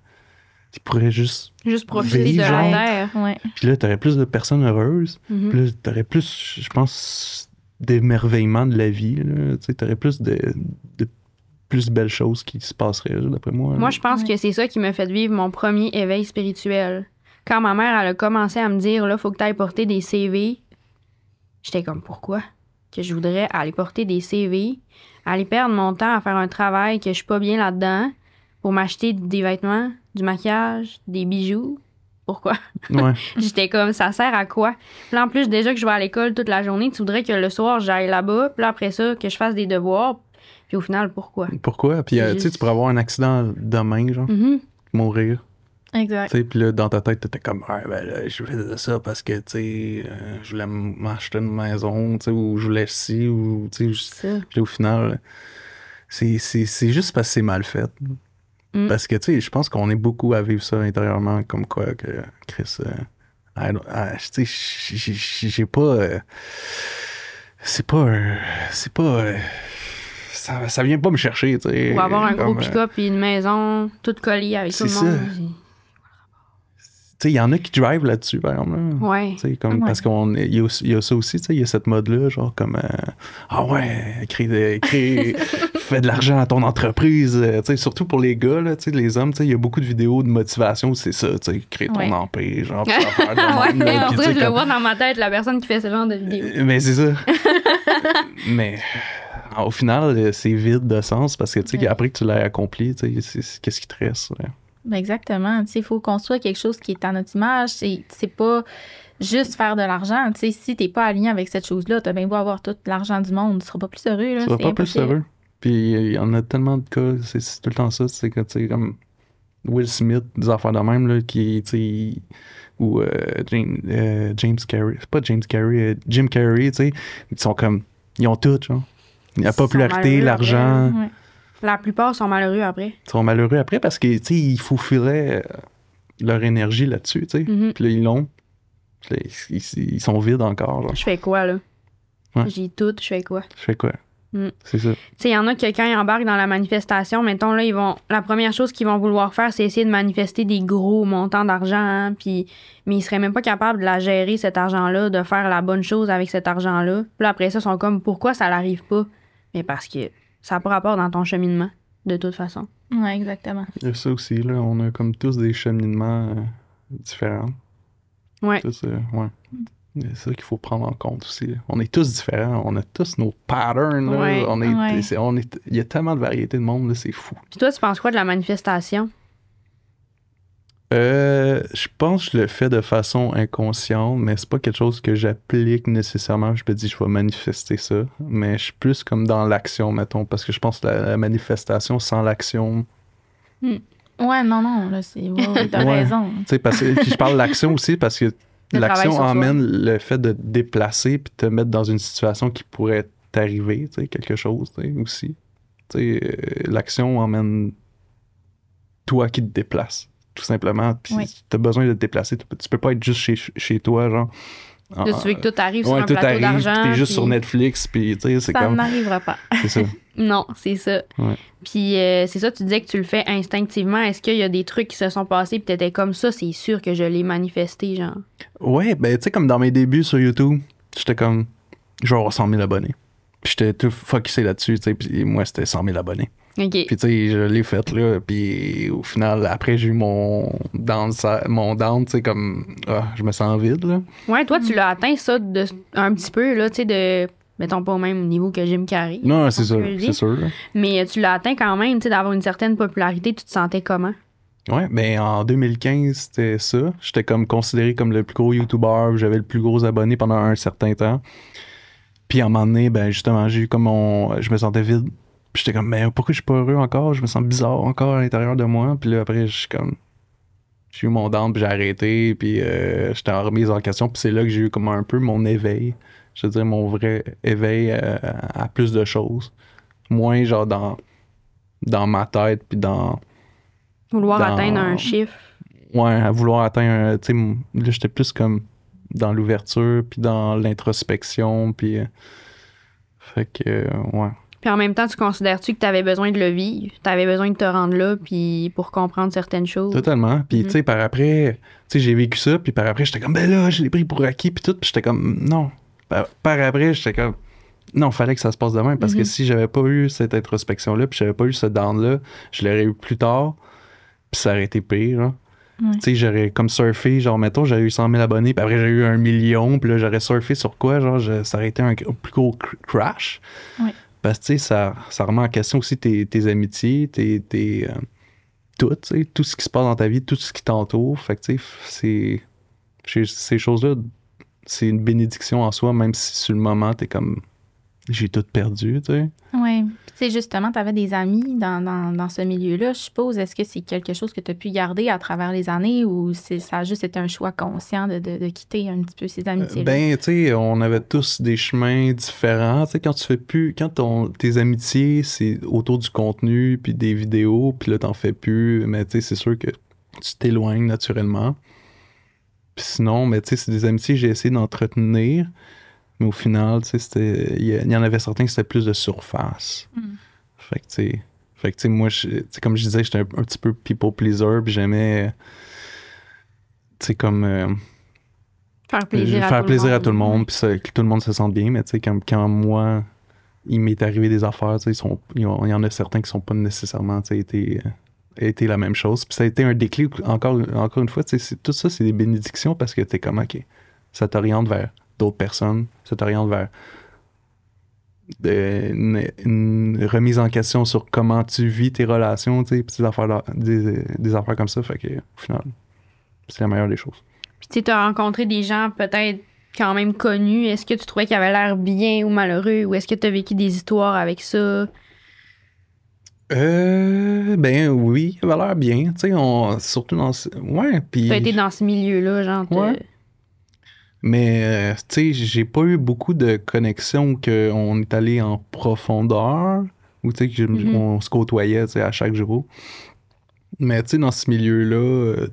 il pourrait juste profiter vivre, de genre. la terre. Ouais. Puis là, t'aurais plus de personnes heureuses. Mhm. Puis là, t'aurais plus, je pense, d'émerveillement de la vie, là. Tu sais, t'aurais plus de plus belles choses qui se passeraient, d'après moi. Moi, je pense que c'est ça qui m'a fait vivre mon premier éveil spirituel. Quand ma mère, elle a commencé à me dire, là, faut que tu ailles porter des CV, j'étais comme, pourquoi? Que je voudrais aller porter des CV, aller perdre mon temps à faire un travail que je suis pas bien là-dedans pour m'acheter des vêtements, du maquillage, des bijoux. Pourquoi? Ouais. J'étais comme, ça sert à quoi? Puis là, en plus, déjà que je vais à l'école toute la journée, tu voudrais que le soir, j'aille là-bas, puis là, après ça, que je fasse des devoirs. Puis au final, pourquoi? Pourquoi? Puis, C'est tu sais, tu pourrais avoir un accident demain, genre, Mhm. mourir. Exact. Tu sais, puis là, dans ta tête, t'étais comme, ah, ben là, je faisais ça parce que, tu sais, je voulais m'acheter une maison, tu sais, ou je voulais ci, ou, tu sais, puis au final, c'est juste parce que c'est mal fait. Mm. Parce que, tu sais, je pense qu'on est beaucoup à vivre ça intérieurement, comme quoi que Chris, tu sais, j'ai pas... c'est pas... ça vient pas me chercher, tu sais. Pour avoir un gros comme, pick-up et une maison toute collée avec tout le c'est monde. Tu sais, il y en a qui drive là-dessus, par exemple. Là. Ouais. Tu sais, comme, parce qu'il y a ça aussi, tu sais, il y a cette mode-là, genre comme, ah ouais, fais de l'argent à ton entreprise, tu sais, surtout pour les gars, là, tu sais, les hommes, tu sais, il y a beaucoup de vidéos de motivation, c'est ça, tu sais, créer ton empire, genre, pour faire de même, Ouais, là, en puis, vrai, tu sais, je le comme- vois dans ma tête, la personne qui fait ce genre de vidéo. Mais c'est ça. Mais au final, c'est vide de sens parce que, tu sais, après que tu l'as accompli, tu sais, qu'est-ce qui te reste, là? Ben exactement. Tu sais, il faut construire quelque chose qui est à notre image. C'est pas juste faire de l'argent. Tu sais, si t'es pas aligné avec cette chose-là, t'as bien beau avoir tout l'argent du monde, tu seras pas plus heureux. Là, Tu vas c'est pas plus impossible. heureux. Puis il y en a tellement de cas, c'est tout le temps ça, c'est que, tu sais, comme Will Smith, des affaires de même, là, qui, tu sais, ou James Carrey, c'est pas James Carrey, Jim Carrey, tu sais, ils sont comme, ils ont tout, genre. La sont popularité, malheureux l'argent, Ouais. La plupart sont malheureux après. ils sont malheureux après parce que, tu sais, ils faufilaient leur énergie là-dessus, tu sais. Mhm. Puis là, ils l'ont. Puis là, ils sont vides encore, genre. Je fais quoi, là? Ouais. J'ai tout, je fais quoi? Je fais quoi? Mm. C'est ça. Tu sais, il y en a que quand ils embarquent dans la manifestation, mettons, là, la première chose qu'ils vont vouloir faire, c'est essayer de manifester des gros montants d'argent, hein, mais ils seraient même pas capables de la gérer, cet argent-là, de faire la bonne chose avec cet argent-là. Puis là, après ça, ils sont comme, pourquoi ça n'arrive pas? Mais parce que ça n'a pas rapport dans ton cheminement, de toute façon. Ouais, exactement. Il y a ça aussi, là. On a comme tous des cheminements différents. Ouais. Ça, ouais. C'est ça qu'il faut prendre en compte aussi. On est tous différents. On a tous nos patterns. Là. Ouais. Il y a tellement de variétés de monde, là, c'est fou. Puis toi, tu penses quoi de la manifestation? Je pense que je le fais de façon inconsciente, mais c'est pas quelque chose que j'applique nécessairement. Je me dis, je vais manifester ça. Mais je suis plus comme dans l'action, mettons, parce que je pense que la manifestation sans l'action. Ouais, non, là, c'est... Ouais, t'as Ouais. raison. Tu sais, puis je parle de l'action aussi parce que Le l'action travail sur soi. emmène le fait de te déplacer puis te mettre dans une situation qui pourrait t'arriver, tu sais, quelque chose, tu sais, aussi. Tu sais, l'action emmène toi qui te déplaces, tout simplement. Puis t'as besoin de te déplacer. Tu peux pas être juste chez toi, genre. Là, tu veux que tout arrive sur Ouais, un tout plateau arrive, d'argent. puis t'es juste puis- sur Netflix, puis tu sais, c'est Ça comme... n'arrivera pas. C'est ça. Non, c'est ça. Ouais. Puis c'est ça, tu disais que tu le fais instinctivement. Est-ce qu'il y a des trucs qui se sont passés puis t'étais comme ça, c'est sûr que je l'ai manifesté, genre? Ouais, ben tu sais, comme dans mes débuts sur YouTube, j'étais comme, je vais avoir 100 000 abonnés. Puis j'étais tout focusé là-dessus, tu sais, puis moi, c'était 100 000 abonnés. OK. Puis tu sais, je l'ai fait là, puis au final, après j'ai eu mon down, tu sais, comme, je me sens vide là. Ouais, toi, tu l'as atteint ça un petit peu, là, tu sais, de... Mettons pas au même niveau que Jim Carrey. Non, c'est sûr, dire. c'est sûr. Là. Mais tu l'as atteint quand même, tu sais, d'avoir une certaine popularité. Tu te sentais comment? Ouais, ben en 2015, c'était ça. J'étais comme considéré comme le plus gros YouTuber, j'avais le plus gros abonné pendant un certain temps. Puis à un moment donné, ben justement, j'ai eu comme je me sentais vide. Puis j'étais comme, mais pourquoi je suis pas heureux encore? Je me sens bizarre encore à l'intérieur de moi. Puis là, après, j'ai eu mon down, puis j'ai arrêté, puis j'étais en remise en question. Puis c'est là que j'ai eu comme un peu mon éveil. Je veux dire, mon vrai éveil à plus de choses. Moins genre dans ma tête, puis Vouloir atteindre un chiffre. Ouais, à vouloir atteindre tu sais, là, j'étais plus comme dans l'ouverture, puis dans l'introspection, puis... fait que, ouais. Puis en même temps, tu considères-tu que tu avais besoin de le vivre? Tu avais besoin de te rendre là, puis pour comprendre certaines choses? Totalement. Puis, tu sais, par après, tu sais, j'ai vécu ça, puis par après, j'étais comme, ben là, je l'ai pris pour acquis, puis tout, puis j'étais comme, non. Par après, j'étais comme, non, fallait que ça se passe de même, parce que si j'avais pas eu cette introspection-là, puis j'avais pas eu ce down-là, je l'aurais eu plus tard, puis ça aurait été pire, hein. Tu sais, j'aurais comme surfé, genre, mettons, j'aurais eu 100 000 abonnés, puis après, j'ai eu 1 million, puis là, j'aurais surfé sur quoi, genre, ça aurait été un plus gros crash. Oui. Parce que, tu sais, ça remet en question aussi tes amitiés, tout, tu sais, tout ce qui se passe dans ta vie, tout ce qui t'entoure. Fait que, tu sais, ces choses-là, c'est une bénédiction en soi, même si sur le moment, t'es comme, j'ai tout perdu, tu sais. Oui. Tu sais, justement, tu avais des amis dans ce milieu-là, je suppose. Est-ce que c'est quelque chose que tu as pu garder à travers les années ou ça a juste été un choix conscient de quitter un petit peu ces amitiés-là? Ben, tu sais, on avait tous des chemins différents. Tu sais, quand tu fais plus, tes amitiés, c'est autour du contenu, puis des vidéos, puis là, t'en fais plus, mais tu sais, c'est sûr que tu t'éloignes naturellement. Puis sinon, mais tu sais, c'est des amitiés que j'ai essayé d'entretenir. Mais au final, tu sais, il y en avait certains qui c'était plus de surface. Fait que, tu sais, moi, comme je disais, j'étais un petit peu people pleaser, puis j'aimais, tu sais, comme... faire plaisir à tout le monde, puis que tout le monde se sente bien. Mais tu sais, quand moi, il m'est arrivé des affaires, tu sais, il y en a certains qui sont pas nécessairement, tu sais, été la même chose. Puis ça a été un déclic, encore une fois, tu sais, tout ça, c'est des bénédictions parce que t'es comme, OK, ça t'oriente vers d'autres personnes, ça t'oriente vers une remise en question sur comment tu vis tes relations, tu sais, pis des affaires comme ça, fait que au final, c'est la meilleure des choses. Puis tu as rencontré des gens peut-être quand même connus. Est-ce que tu trouvais qu'ils avaient l'air bien ou malheureux, ou est-ce que tu as vécu des histoires avec ça? Ben oui, il avait l'air bien, tu sais, surtout dans... Ouais, puis... T'as été dans ce milieu-là, genre... Ouais. Mais, tu sais, j'ai pas eu beaucoup de connexions qu'on est allé en profondeur ou, tu sais, on se côtoyait, tu sais, à chaque jour. Mais, tu sais, dans ce milieu-là,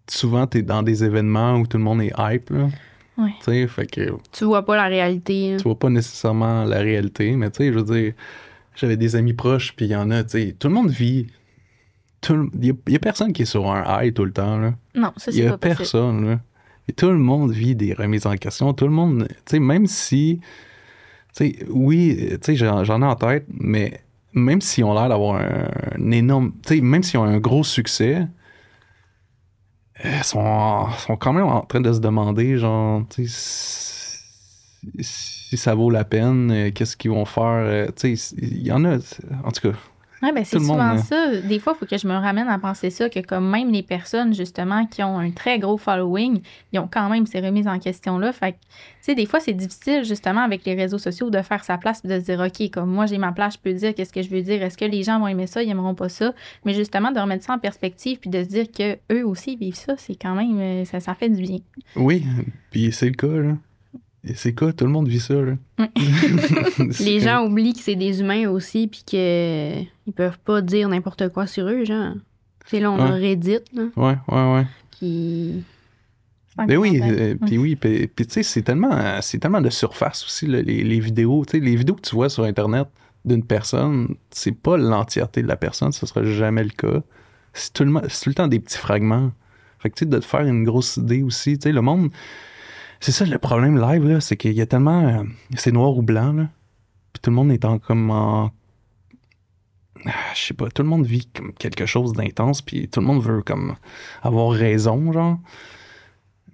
souvent, t'es dans des événements où tout le monde est hype, là. Ouais. Tu sais, fait que... Tu vois pas la réalité. Tu vois pas nécessairement la réalité, mais, tu sais, je veux dire, j'avais des amis proches, puis il y en a, tu sais, tout le monde vit... Il y a personne qui est sur un high tout le temps, là. Non, ça, c'est pas possible. Il y a personne, là. Et tout le monde vit des remises en question. Tout le monde, tu sais, même si, tu sais, oui, tu sais, j'en ai en tête, mais même s'ils ont l'air d'avoir un énorme, tu sais, même s'ils ont un gros succès, ils sont quand même en train de se demander, genre, tu sais, si ça vaut la peine, qu'est-ce qu'ils vont faire, tu sais, il y en a, en tout cas. Oui, ben c'est souvent monde, ça. Des fois, il faut que je me ramène à penser ça, que comme même les personnes, justement, qui ont un très gros following, ils ont quand même ces remises en question-là. Fait que, tu sais, des fois, c'est difficile, justement, avec les réseaux sociaux, de faire sa place et de se dire, OK, comme moi, j'ai ma place, je peux dire qu'est-ce que je veux dire. Est-ce que les gens vont aimer ça, ils aimeront pas ça? Mais justement, de remettre ça en perspective puis de se dire qu'eux aussi vivent ça, c'est quand même, ça fait du bien. Oui, puis c'est le cas, là. Et c'est quoi? Tout le monde vit ça, là. Les gens oublient que c'est des humains aussi, puis qu'ils peuvent pas dire n'importe quoi sur eux, genre. Tu sais, là, on a Reddit, là. Ouais. Qui... Ben oui, puis oui, puis tu sais, c'est tellement de surface aussi, là, les vidéos. Tu sais, les vidéos que tu vois sur Internet d'une personne, c'est pas l'entièreté de la personne, ce sera jamais le cas. C'est tout le temps des petits fragments. Fait que, tu sais, de te faire une grosse idée aussi, tu sais, le monde... C'est ça le problème live, là, c'est qu'il y a tellement... c'est noir ou blanc, là. Puis tout le monde est je sais pas, tout le monde vit comme quelque chose d'intense, puis tout le monde veut comme avoir raison, genre.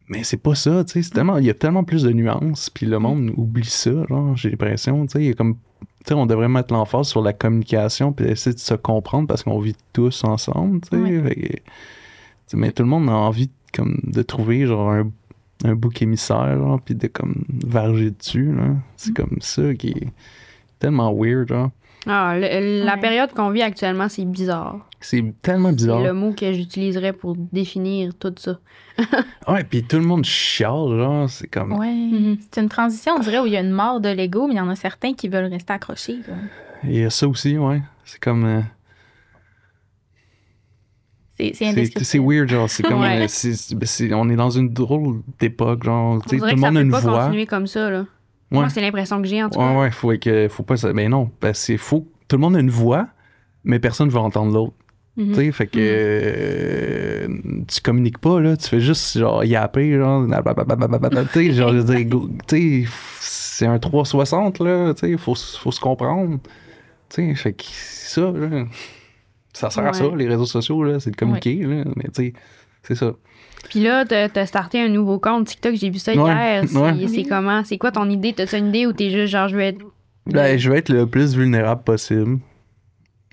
Mais c'est pas ça, tu sais, il y a tellement plus de nuances, puis le monde oublie ça, genre, j'ai l'impression, tu sais, il y a comme, tu sais, on devrait mettre l'emphase sur la communication, puis essayer de se comprendre, parce qu'on vit tous ensemble, tu sais, mais tout le monde a envie, comme, de trouver, genre, un bouc émissaire, genre, puis de, comme, varger dessus, là. C'est comme ça qui est tellement weird, genre. Ah, la période qu'on vit actuellement, c'est bizarre. C'est tellement bizarre. C'est le mot que j'utiliserais pour définir tout ça. Ouais, puis tout le monde chiale, genre, c'est comme... Ouais, c'est une transition, on dirait, où il y a une mort de l'ego, mais il y en a certains qui veulent rester accrochés. Là. Il y a ça aussi, ouais. C'est comme... C'est indescriptible. C'est weird, genre, c'est comme... Ouais. on est dans une drôle d'époque, genre, tu sais, tout le monde a une ça peut pas voix. continuer comme ça, là. Ouais. Moi, c'est l'impression que j'ai, en tout cas. Ouais, faut pas... Mais non, parce que tout le monde a une voix, mais personne ne veut entendre l'autre. Tu sais, fait que tu communiques pas, là, tu fais juste, genre, yapper, genre, tu sais, genre, je veux dire, tu sais, c'est un 360, là, tu sais, faut se comprendre. Tu sais, fait que c'est ça, là. Ça sert à ça, les réseaux sociaux, là, c'est de communiquer, là, mais tu sais, c'est ça. Puis là, t'as starté un nouveau compte TikTok, j'ai vu ça hier. C'est comment? C'est quoi ton idée? T'as-tu une idée ou t'es juste genre, je vais être... Ben, je vais être le plus vulnérable possible.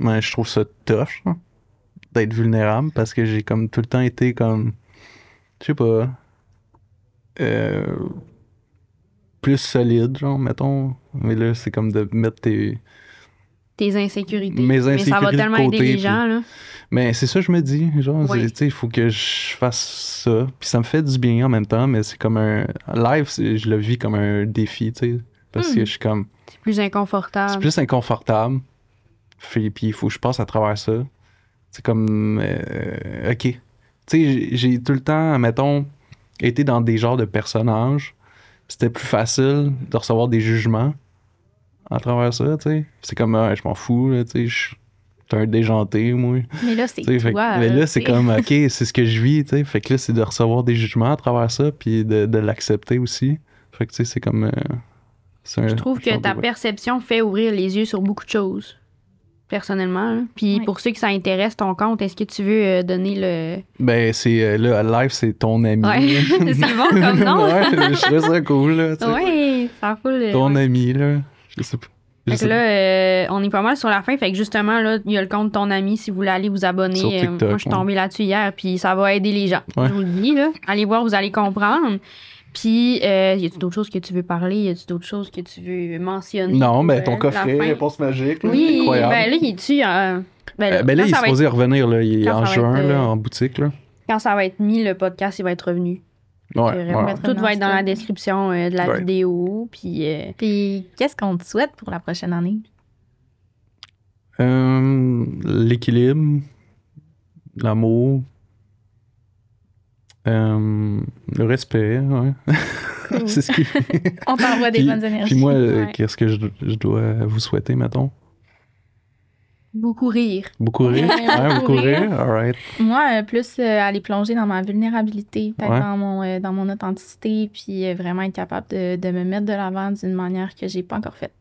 Mais je trouve ça tough, hein, d'être vulnérable, parce que j'ai comme tout le temps été comme, je sais pas, plus solide, genre, mettons. Mais là, c'est comme de mettre tes insécurités. mes Mais ça va insécurités tellement de aider côté, les gens, là. Mais c'est ça que je me dis, genre, Oui. tu sais, il faut que je fasse ça. Puis ça me fait du bien en même temps, mais c'est comme un live, je le vis comme un défi, tu sais, parce que je suis comme, C'est plus inconfortable. c'est plus inconfortable. Puis il faut que je passe à travers ça. C'est comme, ok. Tu sais, j'ai tout le temps, mettons, été dans des genres de personnages. C'était plus facile de recevoir des jugements à travers ça, tu sais. C'est comme, je m'en fous, là, tu sais, je suis un déjanté, moi. Mais là, c'est Tu sais, fait que- toi. mais là, c'est tu sais. comme, ok, c'est ce que je vis, tu sais. Fait que là, c'est de recevoir des jugements à travers ça, puis de l'accepter aussi. Fait que, tu sais, c'est comme... Je trouve que ta perception fait ouvrir les yeux sur beaucoup de choses, personnellement. Là. Puis Oui. pour ceux qui ça intéresse, ton compte, est-ce que tu veux donner le... Ben, c'est... là, live, c'est ton ami. Ouais, c'est bon comme nom. Ouais, je trouvais ça cool, là, tu sais. Oui, ça fout Ton ami, là. Je sais pas. Fait que là, on est pas mal sur la fin. Fait que justement, là, il y a le compte Ton Ami si vous voulez aller vous abonner. Sur TikTok, moi, je suis tombée là-dessus hier, puis ça va aider les gens. Ouais. Je vous le dis, là. Allez voir, vous allez comprendre. Puis, y a-tu d'autres choses que tu veux parler? Y a-tu d'autres choses que tu veux mentionner? Non, pour, ben ton la coffret, fin? réponse magique, là, Oui, incroyable. ben là, il est-tu... Ben là, quand il est ça va supposé revenir, là. Il est quand en ça va juin, être, là, en boutique, là. quand ça va être mis, le podcast, il va être revenu. Ouais, on ouais. va Tout va être dans la description de la Ouais. vidéo. Puis, Puis, qu'est-ce qu'on te souhaite pour la prochaine année? L'équilibre, l'amour, le respect, ouais. C'est ce qui... On t'envoie des Puis- bonnes énergies. Puis moi, Ouais. qu'est-ce que je dois vous souhaiter, mettons? beaucoup rire. Beaucoup rire? Ouais, Ouais, beaucoup beaucoup rire. rire? All right. Moi, plus aller plonger dans ma vulnérabilité, peut-être Ouais. dans mon authenticité, puis vraiment être capable de me mettre de l'avant d'une manière que j'ai pas encore faite.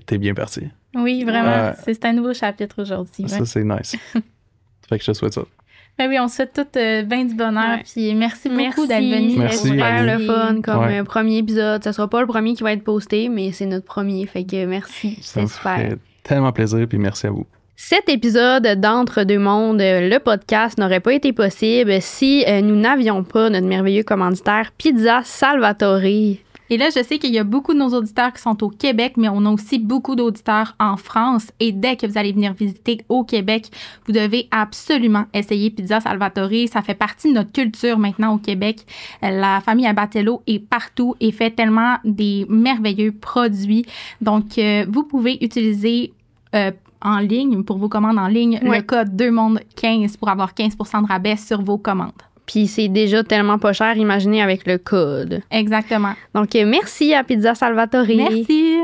T'es bien parti. Oui, vraiment. Ouais. C'est un nouveau chapitre aujourd'hui. Ça, c'est nice. Fait que je te souhaite ça. Ben oui, on se souhaite toutes bien du bonheur. Ouais. Puis merci beaucoup d'être venu. Merci, C'était super à vous. le fun comme Ouais. premier épisode. Ce sera pas le premier qui va être posté, mais c'est notre premier. Fait que merci. Ça C'est me super. fait tellement plaisir, puis merci à vous. Cet épisode d'Entre deux mondes, le podcast, n'aurait pas été possible si nous n'avions pas notre merveilleux commanditaire Pizza Salvatore. Et là, je sais qu'il y a beaucoup de nos auditeurs qui sont au Québec, mais on a aussi beaucoup d'auditeurs en France. Et dès que vous allez venir visiter au Québec, vous devez absolument essayer Pizza Salvatore. Ça fait partie de notre culture maintenant au Québec. La famille Abatello est partout et fait tellement des merveilleux produits. Donc, vous pouvez utiliser en ligne, pour vos commandes en ligne, Ouais. le code 2monde15 pour avoir 15% de rabais sur vos commandes. Puis c'est déjà tellement pas cher, imaginez avec le code. Exactement. Donc merci à Pizza Salvatore. Merci.